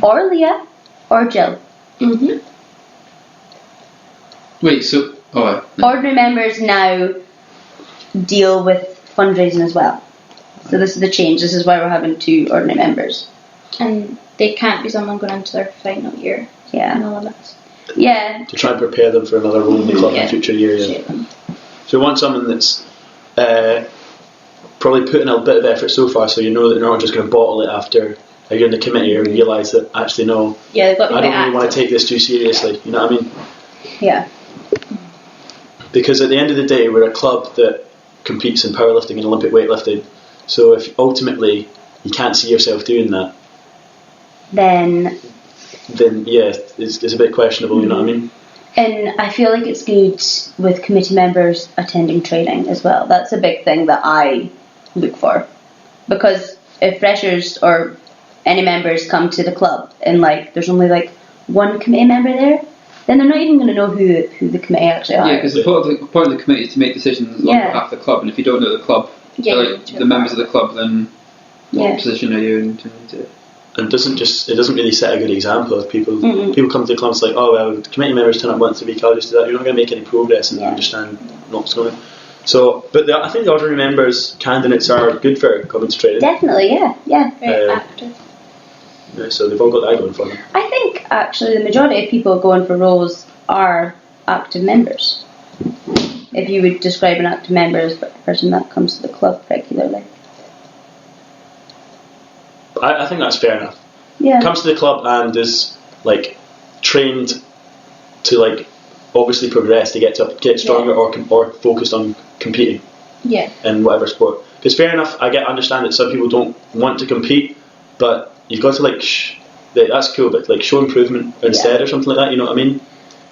Or Leah. Or Jill. Mm-hmm. Wait, so no. Ordinary members now deal with fundraising as well. So this is the change. This is why we're having 2 ordinary members. And they can't be someone going into their final year. Yeah. No limits. Yeah. to try and prepare them for another role in the club in Yeah. future years. Shape them. So we want someone that's probably put in a bit of effort so far, so you know that you're not just going to bottle it after a year in the committee, or realise that actually no, Yeah, they've got to I be don't really want to active. take this too seriously. You know what I mean? Yeah. Because at the end of the day, we're a club that competes in powerlifting and Olympic weightlifting. So if ultimately you can't see yourself doing that, Then, yeah, it's a bit questionable. You know what I mean? and I feel like it's good with committee members attending training as well. That's a big thing that I look for. Because if freshers or any members come to the club and like there's only like one committee member there, then they're not even going to know who the committee actually are. Yeah, because the point of the committee is to make decisions on Yeah. behalf of the club, and if you don't know the club, Yeah, like you need to the members of the club, then Yeah. position are you in? And it doesn't really set a good example of people. Mm-mm. People come to the club, it's like, oh well, the committee members turn up once a week, I'll just do that. You're not going to make any progress and understand what's going on. So, but I think the ordinary members candidates are good for coming to training. Definitely, yeah. Very active. Yeah, so they've all got that going for them. I think actually the majority of people going for roles are active members. If you would describe an active member as a person that comes to the club regularly. I think that's fair enough. Yeah. Comes to the club and is like trained to like obviously progress to get stronger or focused on competing Yeah. in whatever sport. Because fair enough, understand that some people don't want to compete, but you've got to like that's cool, but like show improvement instead or something like that. You know what I mean?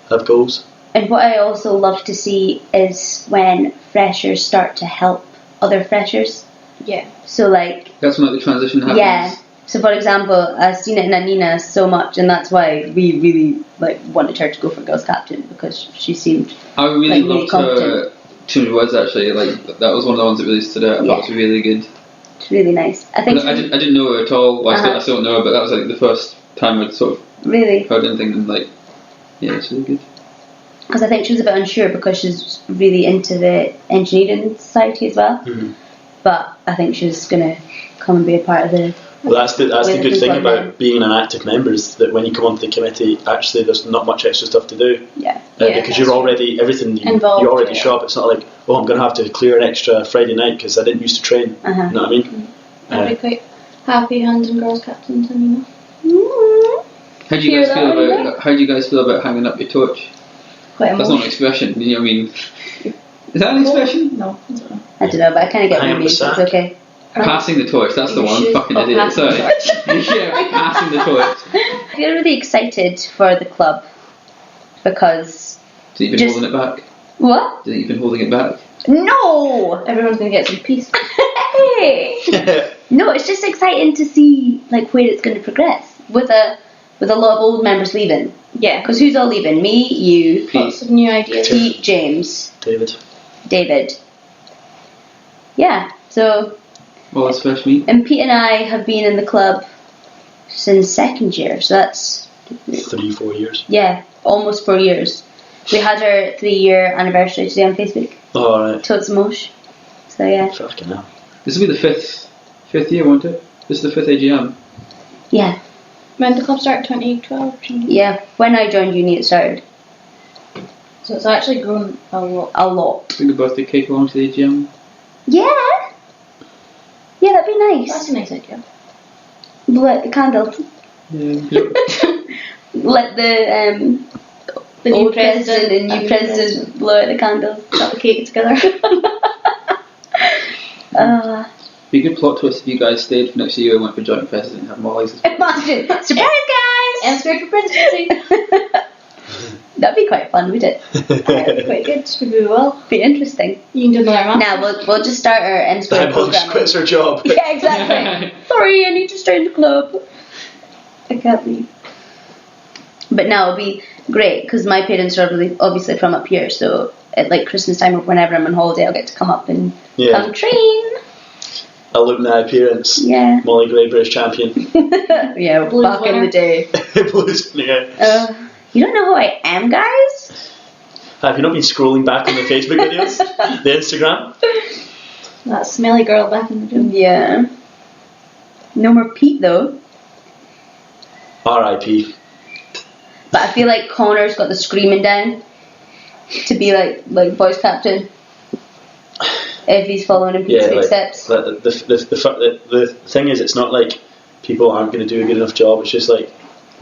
Have goals. And what I also love to see is when freshers start to help other freshers. Yeah. So like That's when like, the transition happens. yeah. So for example, I've seen it in Anina so much, and that's why we really like wanted her to go for girls captain, because she seemed I really like, really loved her too many words actually. Like that was one of the ones that really stood out. I thought it was really good. it's really nice. I think I didn't know her at all. Well, I still don't know her, but that was like the first time I'd sort of really, heard anything, and like, yeah, it's really good. because I think she was a bit unsure because she's really into the engineering society as well. Mm-hmm. But I think she's gonna come and be a part of the. Well, that's the good thing about men. being an active member is that when you come onto the committee, actually there's not much extra stuff to do. Yeah. Because you're already everything you already show up. It's not like, oh, I'm going to have to clear an extra Friday night because I didn't used to train. You know what I mean? I'd be quite happy handing girls captains, and you know. How do you guys feel about hanging up your torch? Quite That's not an expression. You know what I mean? Is that an expression? No, I don't know. I don't know, but I kind of get Hang what up you the mean, so it's sack. okay. Passing the torch. That's the You one. should- Fucking oh, idiot. passing the Sorry. Yeah, passing the torch. I feel really excited for the club because. So you've been holding it back? What? You've been holding it back? No! Everyone's gonna get some peace. Hey! No, it's just exciting to see like where it's going to progress with a lot of old members leaving. Yeah. Because who's all leaving? Me, you, Lots of new ideas. Pete, James, David. Yeah. So, Well, that's fresh meat. and Pete and I have been in the club since second year. So that's 3-4 years. almost 4 years. We had our 3-year anniversary today on Facebook. Oh, alright. Totes Mosh. So yeah. Fucking hell. This will be the fifth year, won't it? This is the 5th AGM. Yeah. When did the club start? 2012 or something? Yeah. When I joined uni, it started So it's actually grown a lot. a lot. Bring the birthday cake along to the AGM. Yeah. Yeah, that'd be nice. That's a nice idea. Blow out the candles. Yeah. Let the The old president and new president blow out the candles. Cut the cake together. Be a good plot twist if you guys stayed for next year and went for joint president and had Molly's. Imagine! Surprise, guys! And squared for presidency. That'd be quite fun, would it? That'd be quite good. Would be well. Be interesting. You can do another Now we'll just start our M squared Molly program. quits her job. Yeah, exactly. Sorry, I need to stay in the club. I can't leave. But no, it'll be great because my parents are really obviously from up here, so at like Christmas time or whenever I'm on holiday, I'll get to come up and come train. Alumni appearance. Yeah. Molly Gray, British champion. Yeah, Blues back in winner. the day. Blues, yeah. You don't know who I am, guys? Have you not been scrolling back on the Facebook videos? The Instagram? That smelly girl back in the gym. Yeah. No more Pete though. R.I.P. But I feel like Connor's got the screaming down to be like boys captain. If he's following in Pete's footsteps. The thing is, it's not like people aren't going to do a good enough job. It's just like,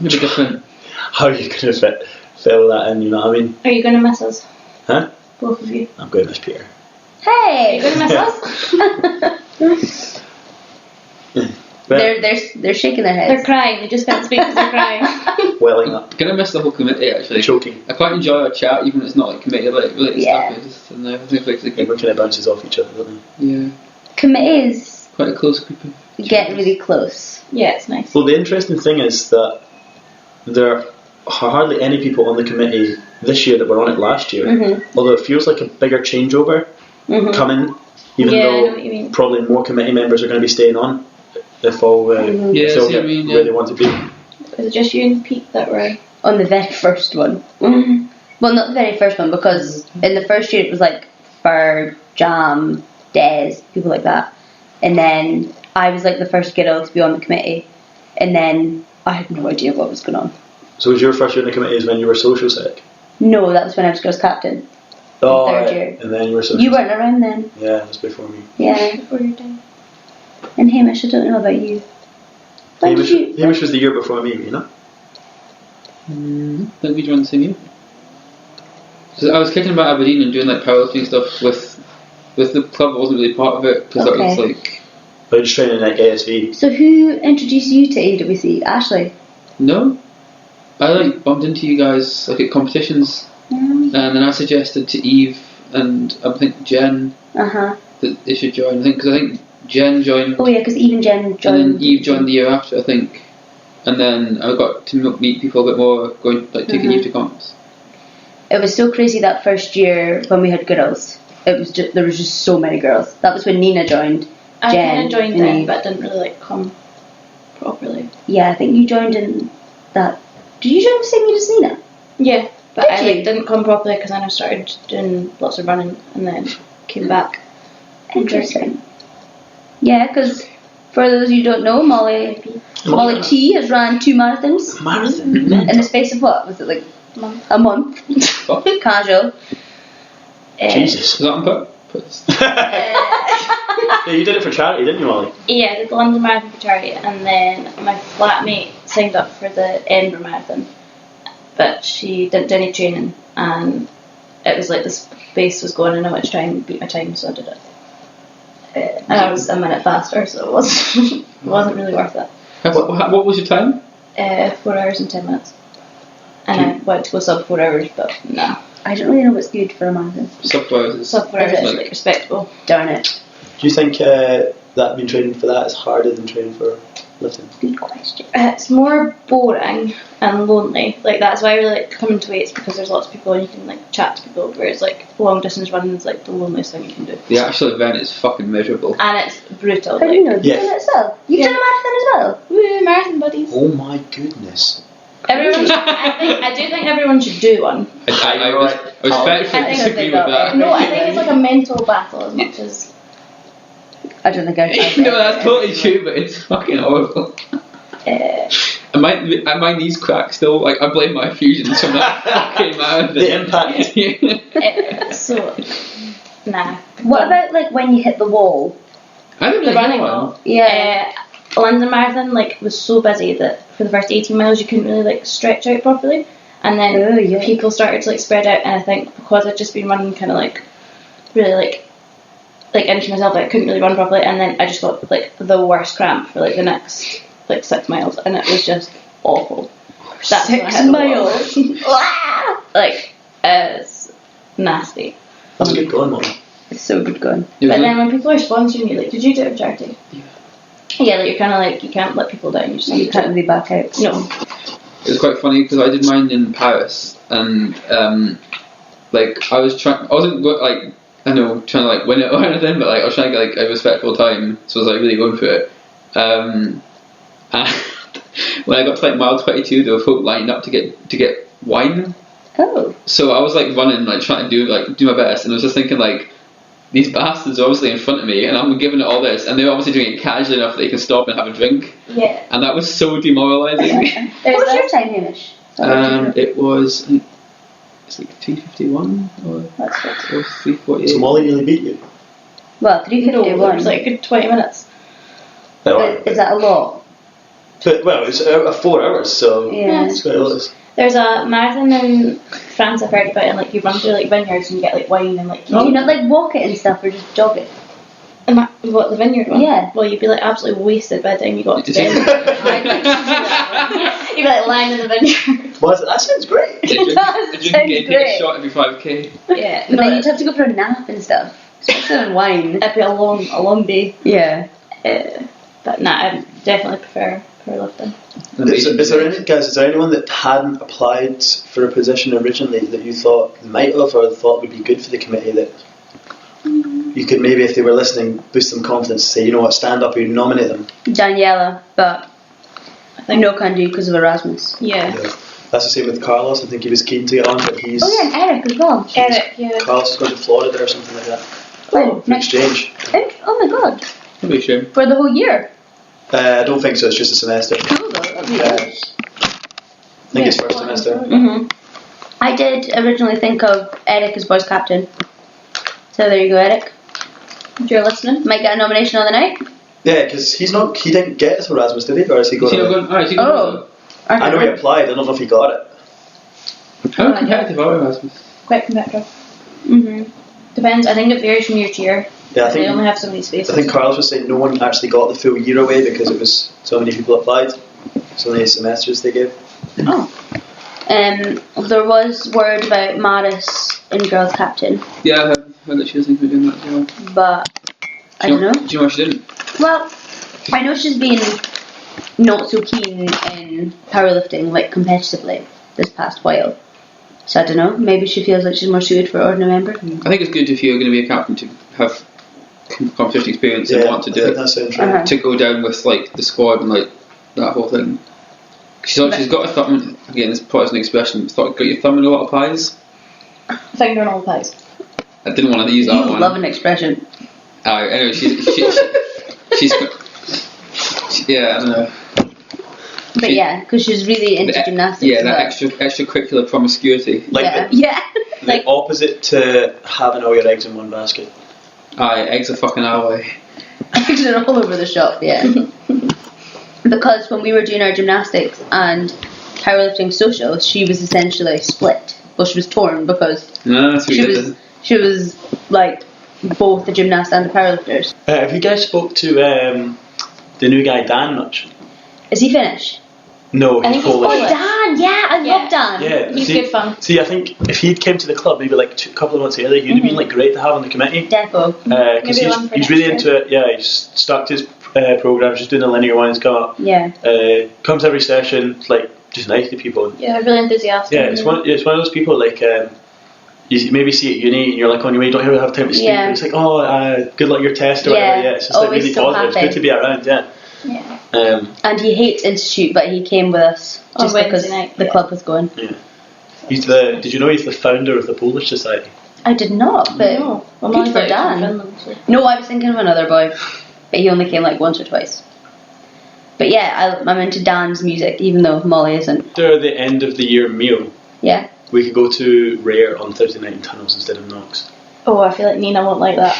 Maybe different. how are you going to fill that in? You know what I mean? Are you going to miss us? Huh? Both of you. I'm going to miss Peter. Are you Hey! going to miss us? They're shaking their They're heads. crying. They just can't speak because they're crying. Welling up, Gonna miss the whole committee actually. choking. I quite enjoy our chat, even if it's not like committee related Yeah. stuff. It's just, I don't know, I think it's like Everyone kind of bounces off each other, don't they? yeah, Committees quite a close group of. get really close. Yeah, it's nice. Well, the interesting thing is that there are hardly any people on the committee this year that were on it last year. Mm-hmm. Although it feels like a bigger changeover coming, even Yeah, I know what you though mean. probably more committee members are going to be staying on. if all Yeah, if all see what I get mean, where yeah. they want to be. Was it just you and Pete that were? On the very first one. Well, not the very first one, because in the first year it was like Ferg, Jam, Des, people like that. And then I was like the first girl to be on the committee. And then I had no idea what was going on. So was your first year in the committee is when you were social sec? No, that was when I was girls captain. Oh, Third right. year. And then you were social You weren't around then. Yeah, that was before me. Yeah. Before your time. And Hamish, I don't know about you. When did you? Hamish was the year before me, you know? Then we joined the same year. So I was kicking about Aberdeen and doing like powerlifting stuff with the club. I wasn't really part of it because that was Okay. like I was just training like ASV. So who introduced you to AUWC? Ashley. no. I like bumped into you guys like at competitions, and then I suggested to Eve and I think Jen Uh-huh. that they should join. I think Jen joined, Oh yeah, because even Jen joined. and then Eve joined the year after, I think. And then I got to meet people a bit more, going like taking Eve to comps. It was so crazy that first year when we had girls. It was just, there was just so many girls. That was when Nina joined. I Jen kind of joined and then, Eve. but didn't really like come properly. Yeah, I think you joined in that. Did you join the same year as Nina? Yeah, but Did I you? like, didn't come properly because then I started doing lots of running and then came back. Interesting. Yeah, because for those who don't know, Molly T has ran 2 marathons Marathon? in the space of what? Was it like Month. a month? Casual. Jesus. Was that on purpose? Yeah, you did it for charity, didn't you, Molly? Yeah, I did the London Marathon for charity, and then my flatmate signed up for the Edinburgh Marathon, but she didn't do any training, and it was like the space was going, and I went to try and beat my time, so I did it. And I was a minute faster, so it wasn't really worth it. What was your time? 4 hours and 10 minutes. And I went to go sub 4 hours, but no. I don't really know what's good for a marathon. Sub 2 hours. Sub 4 hours Is it? is like respectable. Darn it. Do you think that being training for that is harder than training for lifting? Good question. It's more boring and lonely. Like that's why I really like coming to weights, because there's lots of people and you can like chat to people. Whereas like long distance running is like the loneliest thing you can do. The actual event is fucking miserable. And it's brutal. How do you know? Yeah. You've done it as well. You've Yeah. done a marathon as well. Woo, marathon buddies. Oh my goodness. Everyone, I do think everyone should do one. I respectfully I think disagree I'll with take that. No, I think it's like a mental battle as much as. I don't think I've No, that's totally true, but it's fucking horrible. And my knees crack still. Like I blame my fusions from that fucking marathon. The impact. So, nah. What about like when you hit the wall? I don't The really running know one. wall? Yeah. London Marathon was so busy that for the first 18 miles you couldn't really like stretch out properly, and then Oh, yeah. people started to like spread out, and I think because I'd just been running kind of like really like into myself, I couldn't really run properly, and then I just got like the worst cramp for like the next like 6 miles, and it was just awful. That's when I 6 hit the wall. miles. Like it's nasty. That's good going, Molly. It's so good going. It was But like- then when people are sponsoring you, like, did you do it for charity? Yeah, like you're kind of like you can't let people down. You just You can't really back out. No. It was quite funny because I did mine in Paris, and like I wasn't like trying to like win it or anything, but like I was trying to get like a respectful time, so I was like really going for it. And when I got to like mile 22, there were folk lined up to get wine. Oh. So I was like running, like trying to do my best, and I was just thinking like, these bastards are obviously in front of me, and I'm giving it all this, and they're obviously doing it casually enough that they can stop and have a drink, Yeah. and that was so demoralising. What was your time, Hamish? It was, it's like 3:51 or That's good. 3:48. So Molly nearly beat you. Well, No, it 351. was like a good 20 minutes. Is that a lot? But, well, it's 4 hours, so Yeah. it's quite a lot. There's a marathon in France I've heard about, and like you run through like vineyards and you get like wine and like. Do you not like walk it and stuff, or just jog it? What, the vineyard one? Yeah. Well, you'd be like absolutely wasted by the time you got to Did you- bed. I'd like to do that. You'd be like lying in the vineyard. Well, that sounds great. A drink That take sounds a great. shot every 5k. Yeah. But No, then you'd have to go for a nap and stuff. Especially on wine. it'd be a long day. Yeah. But nah, I definitely prefer powerlifting. Is there anyone that hadn't applied for a position originally that you thought might have or thought would be good for the committee that you could maybe, if they were listening, boost them confidence, say, you know what, stand up, you nominate them. Daniela, but I think no can do because of Erasmus. Yeah. That's the same with Carlos. I think he was keen to get on, but he's... Oh yeah, and Eric as well. Eric, yeah. Carlos is going to Florida or something like that. Oh, For exchange. Oh my god. That'd be a shame. For the whole year? I don't think so, it's just a semester. Cool though. That'd be I nice. think it's first semester. Mm-hmm. I did originally think of Eric as boys captain. So there you go, Eric. If you're listening, might get a nomination on the night. Yeah, because he didn't get his Erasmus, did he? Or is he going to... I know he applied, I don't know if he got it. How competitive are Erasmus? Quite competitive. Mm-hmm. Depends. I think it varies from year to year. Yeah, They only have so many spaces. I think Carlos was saying no one actually got the full year away because it was so many people applied. So many semesters they gave. Oh. There was word about Maris in girls captain, Yeah, I heard that she was thinking of doing that as well. but I don't know. Do you know why she didn't? Well, I know she's been not so keen in powerlifting, like competitively, this past while. So I don't know. Maybe she feels like she's more suited for ordinary member. I think it's good if you're going to be a captain to have competition experience and want to do it. That sounds right. To go down with like the squad and like that whole thing. She's got a thumb. Again, this probably isn't an expression. Got your thumb in a lot of pies. Finger in all the pies. I didn't want to use that You one. love an expression. Anyway, she's got. Yeah, I don't know. But yeah, because she's really into gymnastics. Yeah, as that well. extracurricular promiscuity. Like Yeah. the opposite to having all your eggs in one basket. Aye, eggs are fucking our way. Eggs are all over the shop, yeah. Because when we were doing our gymnastics and powerlifting social, she was essentially split. Well, she was torn because No, that's what you did. she was like both a gymnast and a powerlifter. Have you guys spoke to the new guy Dan much? Is he Finnish? No, I he's think he's Polish. Polish. Dan, yeah, I Yeah. love Dan. Yeah, He's good fun. See, I think if he'd came to the club maybe like a couple of months earlier, he'd have been like great to have on the committee. Defo. Because Maybe one for he's next really year. into it. Yeah, he's stuck to his programs, just doing the linear ones. Yeah. Comes every session, like just nice to people. Yeah, really enthusiastic. Yeah, it's one of those people like you maybe see at uni and you're like on your way, you don't really have time to speak. Yeah. But it's like, oh, good luck your test or Yeah, whatever. Yeah, it's just like always really so positive. It's happy. good to be around. Yeah. Yeah. And he hates Institute, but he came with us On just Wednesday because night, the yeah. club was going. Yeah. Did you know he's the founder of the Polish Society? I did not, but No. Well, good mine's for out Dan. from Finland, so. No, I was thinking of another boy, but he only came like once or twice. But yeah, I'm into Dan's music, even though Molly isn't. After the end of the year meal, Yeah. we could go to Rare on Thursday night in Tunnels instead of Knox. Oh, I feel like Nina won't like that.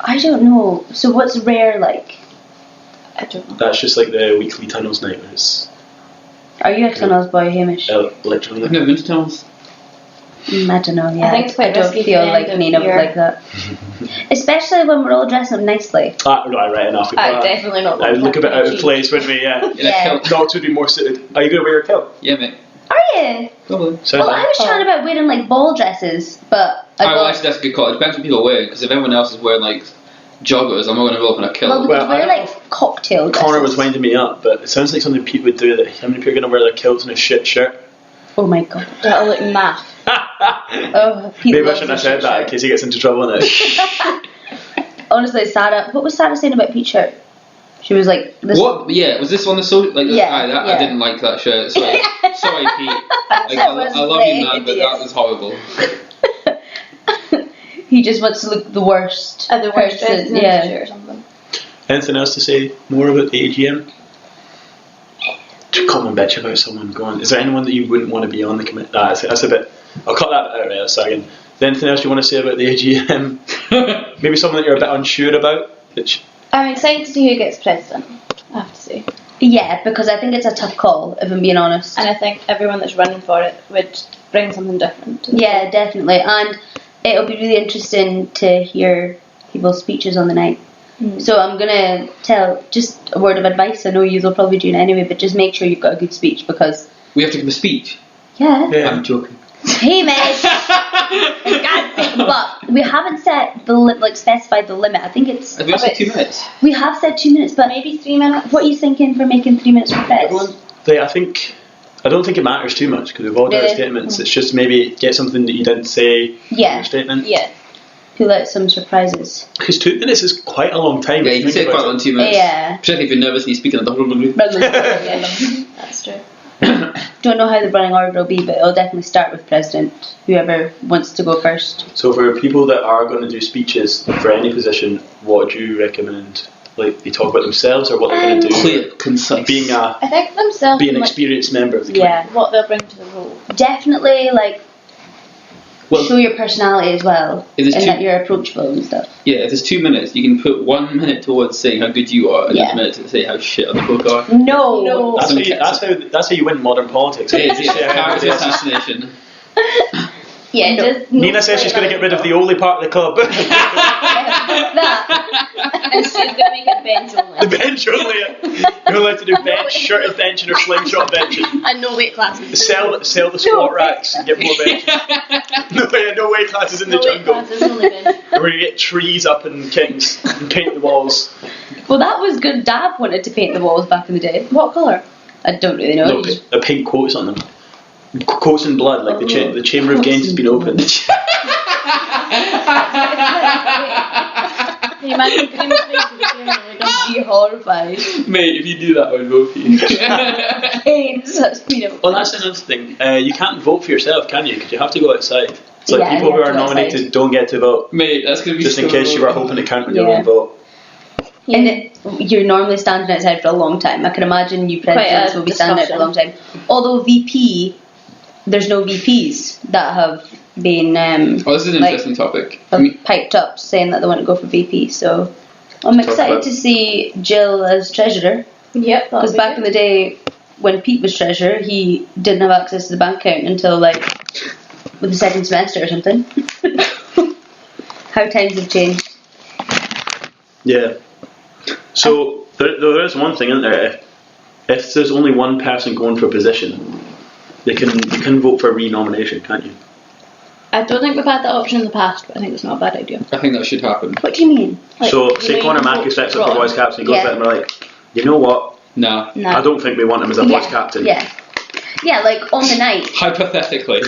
I don't know. So what's Rare like? I don't know. That's just like the weekly Tunnels night where it's Are you a Tunnels boy, Hamish? literally. I've never been to Tunnels. I don't know. Yeah, I think it's quite I don't risky feel for the like end of Nina the would year. like that. Especially when we're all dressing up nicely. Right enough. Definitely not. I would look a bit out of place, wouldn't we? Yeah. In a Yeah. kilt. Knox would be more suited. Are you going to wear a kilt? Yeah, mate. Are you? Probably. Sounds Well, I was chatting about wearing like ball dresses, but I Well, got. actually, that's a good call. It depends what people are wearing, because if everyone else is wearing like joggers, I'm not going to roll up in a kilt. Well, we Well, could I wear don't like cocktail dresses. Connor was winding me up, but it sounds like something Pete would do. That how many people are going to wear their kilts and a shit shirt? Oh my god. That'll look naff. Oh, Pete Maybe I loves shouldn't have a said shit that in shirt. case he gets into trouble in it. Honestly, Sarah. What was Sarah saying about Pete's shirt? She was like, this What? Yeah, was this on the social? Like, Yeah, I yeah. didn't like that shirt. Sorry, sorry, Pete. Like, That I was love you, man, but hideous. that was horrible. He just wants to look the worst. At the worst person, dressed in yeah. a or something. Anything else to say more about the AGM? Come on, bitch about someone. Go on. Is there anyone that you wouldn't want to be on the committee? That's a bit. I'll cut that out right a second. Is there anything else you want to say about the AGM? Maybe something that you're a bit unsure about? Which, I'm excited to see who gets president, I have to say. Yeah, because I think it's a tough call, if I'm being honest. And I think everyone that's running for it would bring something different to the Yeah, definitely. And it'll be really interesting to hear people's speeches on the night. So I'm going to tell just a word of advice. I know you'll probably do it anyway, but just make sure you've got a good speech because... We have to give a speech. Yeah. yeah. I'm joking. Hey, mate! But we haven't set the specified the limit. I think it's... Have we said 2 minutes? We have said 2 minutes, but... Maybe 3 minutes? What are you thinking for making 3 minutes for press? I don't think it matters too much because we've all done our Really? statements. It's just maybe get something that you didn't say in Yeah. your statement. Yeah. Pull out some surprises. Because 2 minutes is quite a long time. Yeah, you can say quite a long 2 minutes. Yeah. Particularly if you're nervous and you speak in a That's true. Don't know how the running order will be, but it'll definitely start with president, whoever wants to go first. So for people that are going to do speeches for any position, what do you recommend? Like, they talk about themselves or what they're going to do? Clear, concise. Being I think themselves. an experienced member of the committee. Yeah. What they'll bring to the role. Definitely, like, Well, show your personality as well, It and is that you're approachable and stuff. Yeah, if there's 2 minutes, you can put 1 minute towards saying how good you are, and Yeah. 1 minute to say how shit other folk are. No. that's how you win modern politics. It is, yeah, character assassination. Yeah, just Nina says she's going to get rid of the only part of the club. that. And she's going to make it bench only. The bench only. You're allowed to do bench, shirtless benching or slingshot benching. And no weight classes. Sell the squat racks and get more bench. No weight classes in the No weight jungle. classes, only bench. We're going to get trees up in Kings and paint the walls. Well, that was good. Dad wanted to paint the walls back in the day. What colour? I don't really know. No, the pink quotes on them. Quotes in blood, like the Chamber of Gains has been opened. Can you imagine putting his face in the camera? I'd be horrified. Mate, if you do that, I would vote for you. Games, that's Well, that's another thing. You can't vote for yourself, can you? Because you have to go outside. It's like Yeah, people you who have are to go nominated outside. don't get to vote. Mate, that's going to be Just in case you were hoping to count on your Yeah. own vote. And you're normally standing outside for a long time. I can imagine you presidents will be standing out for a long time. Although VP, there's no VPs that have been Oh, this is an interesting topic. have piped up saying that they want to go for VP. So I'm excited to see Jill as treasurer. Yep. Because back in the day, when Pete was treasurer, he didn't have access to the bank account until like with the second semester or something. How times have changed. Yeah. So there is one thing, isn't there? If there's only one person going for a position, you can vote for re-nomination, can't you? I don't think we've had that option in the past, but I think it's not a bad idea. I think that should happen. What do you mean? Like, So you say know, Conor you Mackey vote steps up for Ron. voice captain, he goes Yeah. there and we're like, you know what? Nah. No. I don't think we want him as a voice captain. Yeah. Yeah, like on the night. Hypothetically.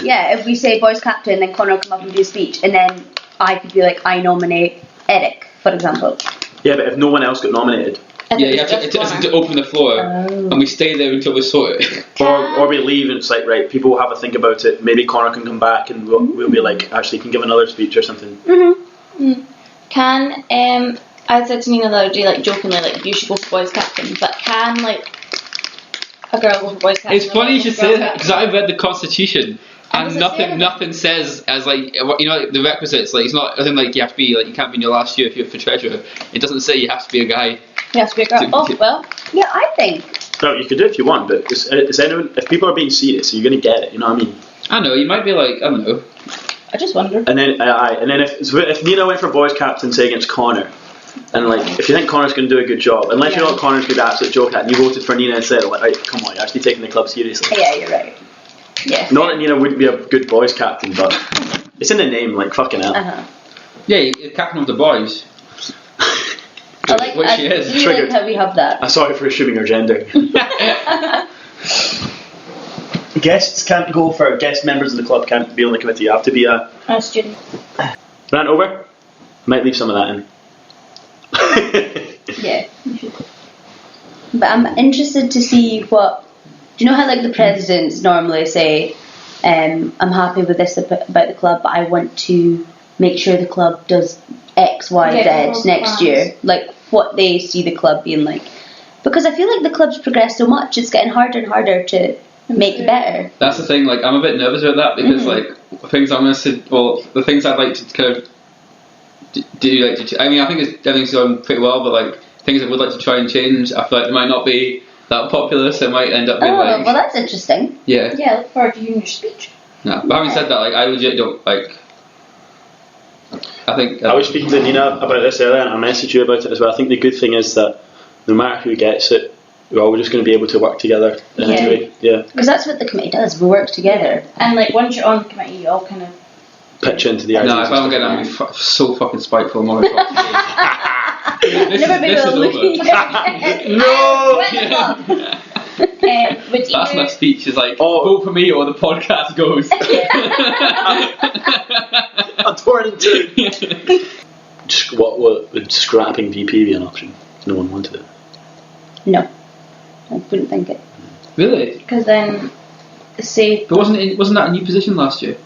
Yeah, if we say voice captain, then Conor will come up and do a speech, and then I could be like, I nominate Eric, for example. Yeah, but if no one else got nominated, I Yeah, think you have it's to, just to open the floor, and we stay there until we sort it. or we leave and it's like, right, people will have a think about it. Maybe Conor can come back and we'll be like, actually, can give another speech or something. Can I said to Nina the other day, like jokingly, like you should go for boys captain, but can like a girl go for boys captain? It's funny you should say that because I read the Constitution and does it say nothing says as like you know like, the requisites. Like it's not. I think like you have to be like you can't be in your last year if you're for treasurer. It doesn't say you have to be a guy. You have to be a girl. Oh well. Yeah, I think. No, you could do it if you want, but is anyone, if people are being serious, you're going to get it, you know what I mean? I know you might be like I don't know. I just wonder. And then if Nina went for boys captain, say against Conor, and like if you think Conor's going to do a good job, unless you know Conor's good absolute joke at, and you voted for Nina instead, like right, come on, you're actually taking the club seriously. Yeah, you're right. Yeah. Not that Nina wouldn't be a good boys captain, but it's in the name, like fucking hell. Yeah, you're captain of the boys. Which she is. I really Triggered. like how we have that. I'm sorry for assuming her gender. Guests can't go for guest members of the club can't be on the committee. You have to be a Student. rant over. Might leave some of that in. Yeah. But I'm interested to see what. Do you know how like the presidents normally say, I'm happy with this about the club, but I want to make sure the club does X, Y, Yeah, Z next plans. year. Like what they see the club being like. Because I feel like the club's progressed so much, it's getting harder and harder to make it better. That's the thing. Like I'm a bit nervous about that because like things I'm gonna say. Well, the things I'd like to kind of do. Like I mean, I think everything's going pretty well, but like things I would like to try and change. I feel like they might not be that popular, so it might end up being like. Well, that's interesting. Yeah. Yeah, look forward to hearing your speech. No, but having said that, like I legit don't like. I think. I was speaking to Nina about this earlier, and I messaged you about it as well. I think the good thing is that no matter who gets it, we're all just going to be able to work together. Anyway, yeah. Because that's what the committee does. We work together. And like once you're on the committee, you all kind of. Pitch into the ideas. No, if I don't get it, I'm gonna be so fucking spiteful. I'm not gonna talk to you. Never be this is able to over. No! Would That's either, my speech. Is like vote for me or the podcast goes. I'm torn in two. What would scrapping VP be an option? No one wanted it. No, I wouldn't think it. Really? Because then, say, But wasn't that a new position last year?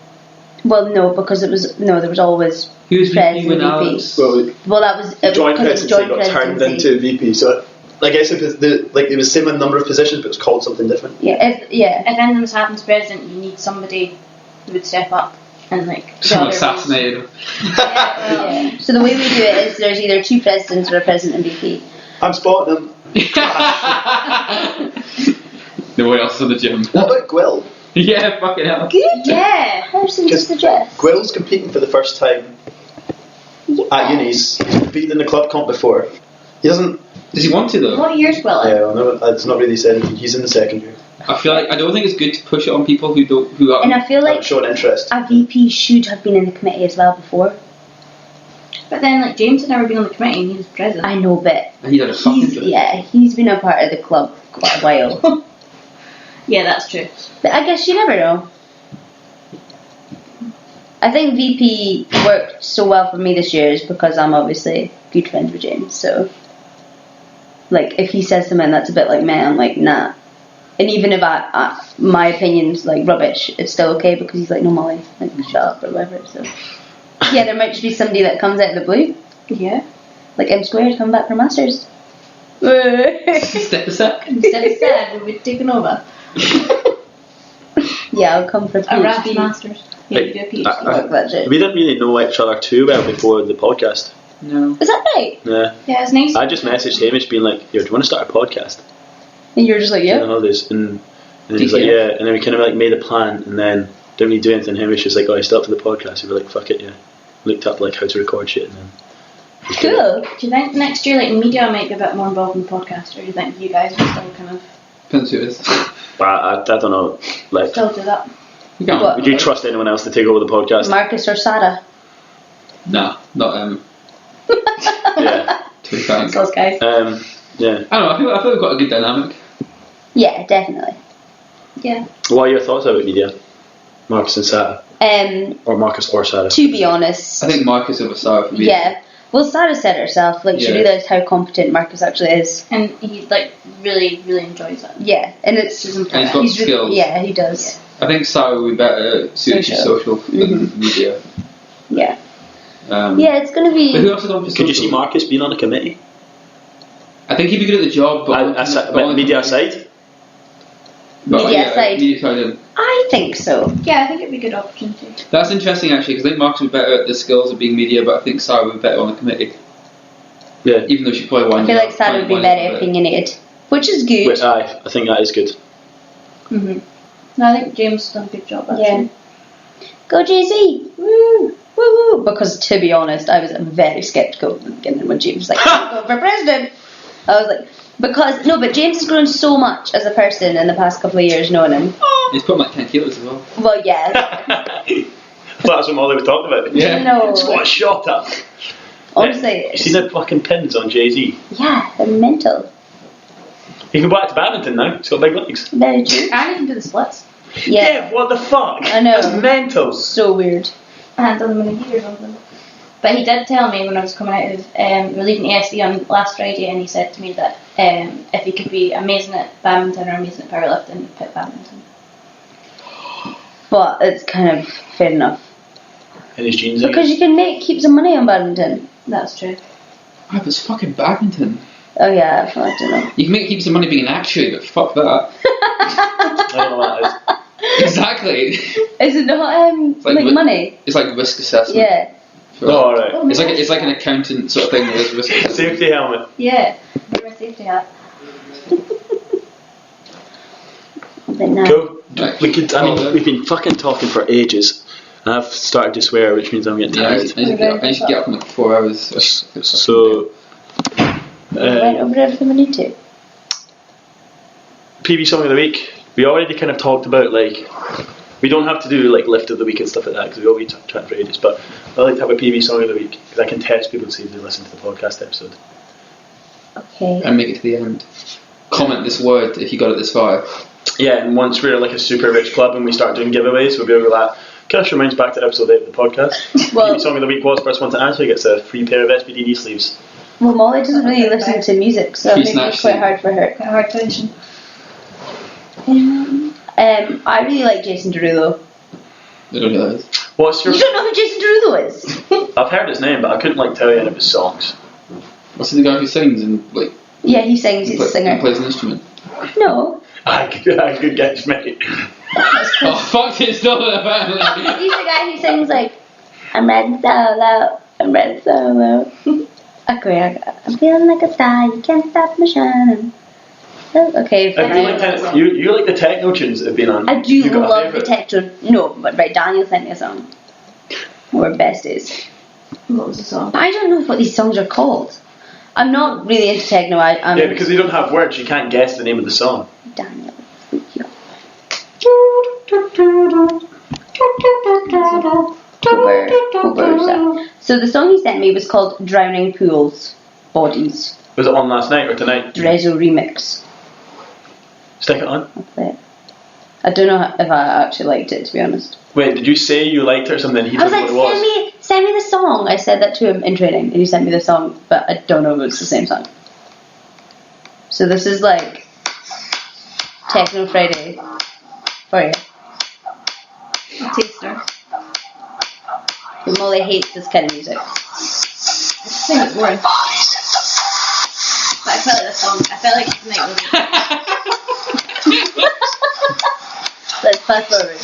Well, no, because there was always Who was Prez VP when and VP. Alex? Well, that was Joint because presidency joint got turned presidency. into VP, so I guess it was it was the same number of positions, but it was called something different. If anything's happened to president, you need somebody who would step up and like. Someone the other roles. assassinated him. Yeah. So the way we do it is there's either two presidents or a president and VP. I'm spotting them. No one else is in the gym. What about Gwill? Yeah, fucking hell. Good. Yeah. Person to suggest. Gwill's competing for the first time at unis. He's competed in the club comp before. He doesn't. Does he want to though? What year's Will? Yeah, well, no, it's not really said anything. He's in the second year. I feel like I don't think it's good to push it on people who are. And I feel Haven't like shown interest. a VP should have been in the committee as well before. But then, like, James had never been on the committee and he was president. I know, but And he had a fucking job. he's been a part of the club quite a while. Yeah, that's true. But I guess you never know. I think VP worked so well for me this year is because I'm obviously good friends with James. So, like, if he says something that's a bit like, man, I'm like, nah. And even if my opinion's like rubbish, it's still okay because he's like, no, Molly, like, shut up or whatever. So, yeah, there might just be somebody that comes out of the blue. Yeah. Like M Squared coming back for Masters. Step aside. Instead of said, we would taken over. Yeah, I'll come for A RAF PhD. Masters. Yeah, you do a PhD. Like, that's it. We didn't really know each other too well before the podcast. No. Is that right? Yeah. Yeah, it's nice. I just messaged Hamish being like, "Yo, do you want to start a podcast?" And you're just like, yeah. And all this, and Did he's like, you? "Yeah," and then we kind of like made a plan, and then didn't really do anything. Hamish was like, "Oh, I still up for the podcast." We were like, "Fuck it, yeah." Looked up like how to record shit, and then. Cool. Do you think next year, like, media might be a bit more involved in the podcast, or do you think you guys will still kind of Depends who it is. But I don't know. Like, still do that? You can't. What? would you trust anyone else to take over the podcast? Marcus or Sarah? Nah, not Yeah. to be frank. Those guys. Yeah. I don't know. I feel we've got a good dynamic. Yeah, definitely. Yeah. What are your thoughts about media, Marcus and Sarah, or Marcus or Sarah? To be honest, I think Marcus over Sarah for me. yeah. Well, Sarah said it herself. Like, she Yeah. realised how competent Marcus actually is. And he, like, really, really enjoys it. Yeah, and it's He's And he's got really- skills. yeah, he does. I think Sarah would be better suited to social than media. Yeah. Yeah, It's gonna But who be. else is on for Could you see social? Marcus being on a committee? I think he'd be good at the job, but Media aside? Media side. Media side. I think so. Yeah, I think it'd be a good opportunity. That's interesting actually, because I think Marcus would be better at the skills of being media, but I think Sarah would be better on the committee. Yeah. Even though she probably won. I feel like Sarah would be very opinionated, which is good. Wait, I think that is good. Mm-hmm. No, I think James has done a good job, actually. Yeah. Go Jay-Z! Woo! Woo woo! Because to be honest, I was very sceptical at the beginning when James was like, "I'm going for president." I was like, but James has grown so much as a person in the past couple of years knowing him. He's put on like 10 kilos as well. Well, yeah. That's what Molly was talking about. Yeah. No. Squat shot up. Honestly, You seen the fucking pins on Jay-Z? yeah, they're mental. He can go back to badminton now. He's got big legs. Very true. And he can do the splits. Yeah. What the fuck? I know. That's mental. So weird. And done them in a year or something. But he did tell me when I was coming out of, we were leaving ESD on last Friday, and he said to me that if he could be amazing at badminton or amazing at powerlifting, he'd pick badminton. But it's kind of fair enough. In his jeans. I Because guess. you can make keep some money on badminton. That's true. Ah, but it's fucking badminton. Oh yeah, I don't know. You can make keep some money being an actuary, but fuck that. I don't know what that is. Exactly. Is it not like like money? It's like risk assessment. Yeah. For- Oh, alright. It's like an accountant sort of thing with risk assessment. Safety helmet. Yeah. Wear a safety hat. But no. Cool. Right. We could. I mean, we've been fucking talking for ages, and I've started to swear, which means I'm getting Yeah, I tired. need to get up in like 4 hours. So, We went over everything we need to. PB song of the week. We already kind of talked about like we don't have to do like lift of the week and stuff like that because we already chatted for ages. But I like to have a PB song of the week because I can test people to see if they listen to the podcast episode. Okay. And make it to the end. Comment this word if you got it this far. Yeah, and once we're like a super rich club and we start doing giveaways, we'll be able to Cash reminds back to episode 8 of the podcast. Well, Song of the week was first one to answer gets a free pair of SBD knee sleeves. well, Molly doesn't really listen to music, so She's maybe it's quite hard for her. Quite hard to mention. I really like Jason Derulo. I don't know that. What's your? You don't know who Jason Derulo is? I've heard his name, but I couldn't tell you any of his songs. What's the guy who sings and Yeah, he sings. He's a singer. plays an instrument? No, I could guess, mate. Oh fuck! It's not apparently. he's the guy who sings like, I'm red solo, I'm red solo. Okay, I'm feeling like a star, you can't stop me shining. Okay, fine. You like the techno tunes that have been on? I do You got a love the favourite? techno. No, but right, Daniel sent me a song. Or best is. What was the song? I don't know what these songs are called. I'm not really into techno. I'm Yeah, because they don't have words, you can't guess the name of the song. Daniel. So the song he sent me was called Drowning Pools, Bodies, Was it on last night or tonight? Drezo Remix. Stick it on. I'll play it. I don't know if I actually liked it, to be honest. Wait, did you say you liked it or something? He I was told like, you what it was. send me the song. I said that to him in training, and he sent me the song, but I don't know if it's the same song. So this is like Techno Friday for you. Taster. But Molly hates this kind of music. I just think it's boring. But I felt like the song. I felt like tonight was. Let's fast forward.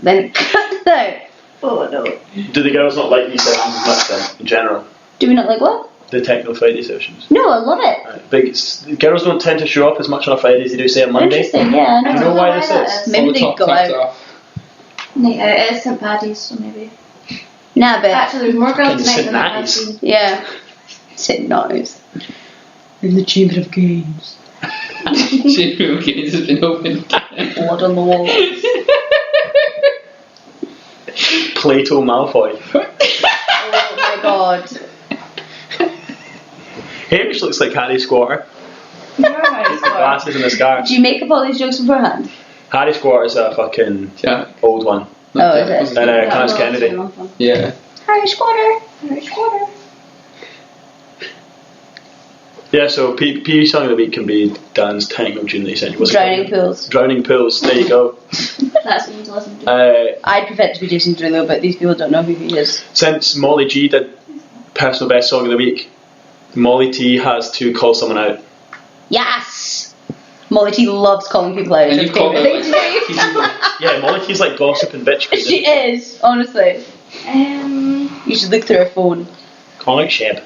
Then cut it out. Oh no. Do the girls not like these sessions as much then, in general? Do we not like what? The techno Friday sessions? No, I love it. The girls don't tend to show up as much on a Friday as they do, say, on Monday. Interesting, yeah. Do you know why this is? Maybe All the they top go cuts out. off. It is St. Paddy's, so maybe. Nah, but Actually, there's more girls Fucking tonight St. than I've Paddy's. seen. yeah. Sit noise. In the Chamber of Games. Chamber of Games has been opened. Blood on the wall. Plato Malfoy. Oh my god. Hamish looks like Harry Squatter. Glasses and a scarf. Do you make up all these jokes beforehand? Harry Squatter's a fucking Yeah. old one. Oh, is it? And Connors Kennedy. Yeah. Harry Squatter. Harry Squatter. Yeah, so PE Song of the Week can be Dan's techno tune that he sent you. What's it Drowning called? Pools. Drowning Pools, there you go. That's what you need to listen to. I'd prefer it to be Jason Derulo, but these people don't know who he is. Since Molly G did Personal Best Song of the Week, Molly T has to call someone out. Yes! Molly T loves calling people out. And It's you've her called favourite her thing to do. Yeah, Molly T's like gossip and bitch. She is, honestly. You should look through her phone. Calling Sheb.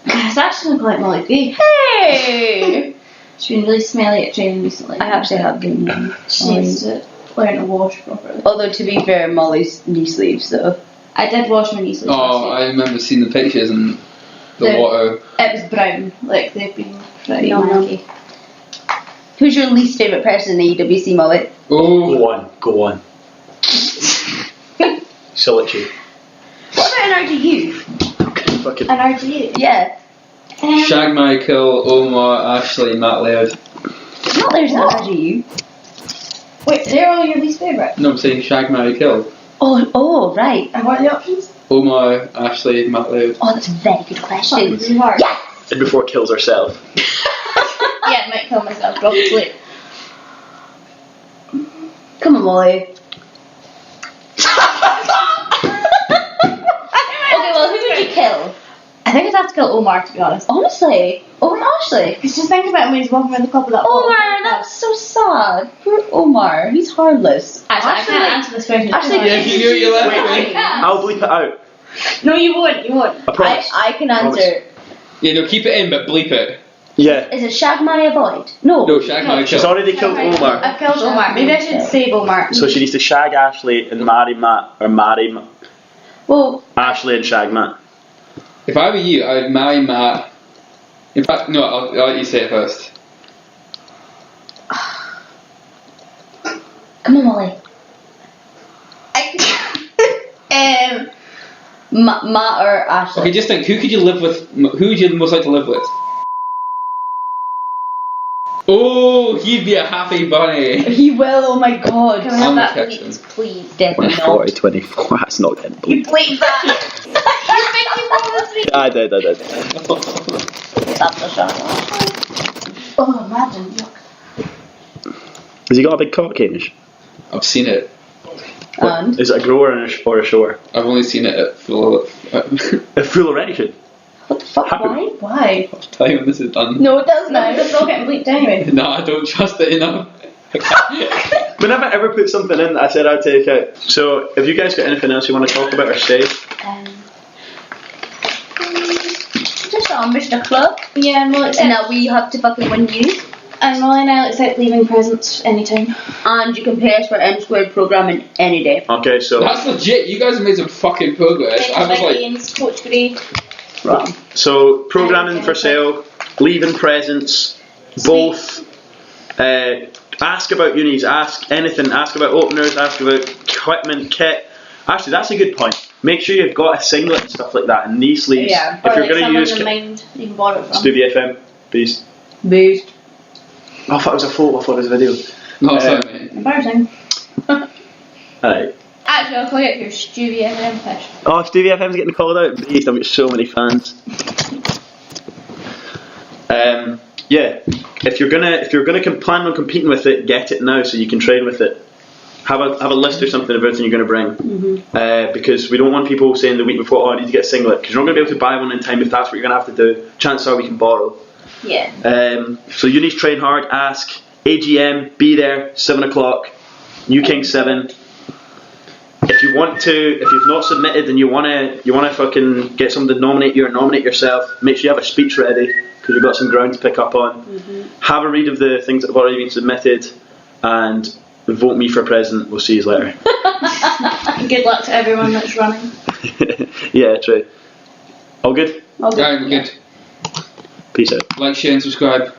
It's actually quite Molly B. Hey! She's been really smelly at training recently. I actually have been. She needs to learn to wash properly. Although, to be fair, Molly's knee sleeves, though. I did wash my knee sleeves Oh, last I remember seeing the pictures and the The- water. week. It was brown. Like, they've been pretty No, no. manky. Who's your least favourite person in the AUWC, Molly? Oh, Go on. Solitude. What about an RGU? Fucking. And RGU. Yeah. Shag, Marry, Kill, Omar, Ashley, Matt Laird. Not there's an RGU. Wait, they're all your least favourite? No, I'm saying Shag, Marry, Kill. Oh, right. And what are the options? Omar, Ashley, Matt Laird. Oh, that's a very good Fuck, question. it's really hard. Yes! And before kills herself. Yeah, I might kill myself, probably. Come on, Molly. Okay, well, who would you kill? I think I'd have to kill Omar, to be honest. Honestly. Over Ashley. Because just think about him when he's walking around the club with that bottle. Omar, that's so sad. Poor Omar. He's harmless. Actually, I can't answer this question. Actually, Yeah, if you do it, you're left Wait, with. I'll bleep it out. No, you won't. You won't. I promise. I can answer. Yeah, no, keep it in, but bleep it. Yeah. Is it Shag, Marry, Avoid? No. No, Shag, Marry, She's Kill. already killed Omar. I've killed Omar. Maybe I should save Omar. So she needs to shag Ashley and marry Matt. Or marry Well, Ashley and shag Matt. If I were you, I would marry Matt. In fact, no, I'll let you say it first. come on, Molly. Matt or Ashley? Okay, just think, who could you live with? Who would you most like to live with? Oh, he'd be a happy bunny. He will. Oh my god. Can we have On the that kitchen. please, please? Definitely not. 40, 24. That's not getting bleeped. Please that. You think you promised me? I did. That's a shot. Oh, imagine. Yuck. Has he got a big cock, Hamish? I've seen it. And Is it a grower or a shower? I've only seen it at full A full erection. what the fuck? Happy. Why? time when this is done. No, it does No, now. it's all getting bleeped anyway. No, I don't trust it enough. Whenever I ever put something in that I said I'd take out. So, have you guys got anything else you want to talk about or say? Just on Mr. Club. Yeah, and we'll And accept. that we have to fucking win you. And Molly and I'll accept leaving presents anytime. And you can pay us for N-squared programming any day. Okay, so That's legit. You guys have made some fucking progress. I was like, Ian's coach grade. Right. So programming for sale, leaving presents, both. Ask about unis, ask anything, ask about openers, ask about equipment, kit. Actually, that's a good point. Make sure you've got a singlet and stuff like that, and knee sleeves. Yeah. If Or you're like going to someone use in mind you can borrow it from. Stevie FM, please. Boost. Oh, I thought it was a photo. I thought it was a video. no, sorry, mate. Embarrassing. Alright. Actually, I'll call you up your Stewie FM fish. Oh, Stevie FM's getting called out. Beast, I've got so many fans. Yeah, if you're gonna plan on competing with it, get it now so you can train with it. Have a list or something of everything you're going to bring, because we don't want people saying the week before, "Oh, I need to get a singlet," because you're not going to be able to buy one in time if that's what you're going to have to do. Chances are we can borrow. Yeah. So you need to train hard. Ask AGM. Be there 7 o'clock. New King 7. If you want to, if you've not submitted and you wanna fucking get someone to nominate you or nominate yourself, make sure you have a speech ready because you've got some ground to pick up on. Have a read of the things that have already been submitted, and vote me for president. We'll see you later. Good luck to everyone that's running. Yeah, true. All good. I'll do Alright, we're good. Peace out. Like, share, and subscribe.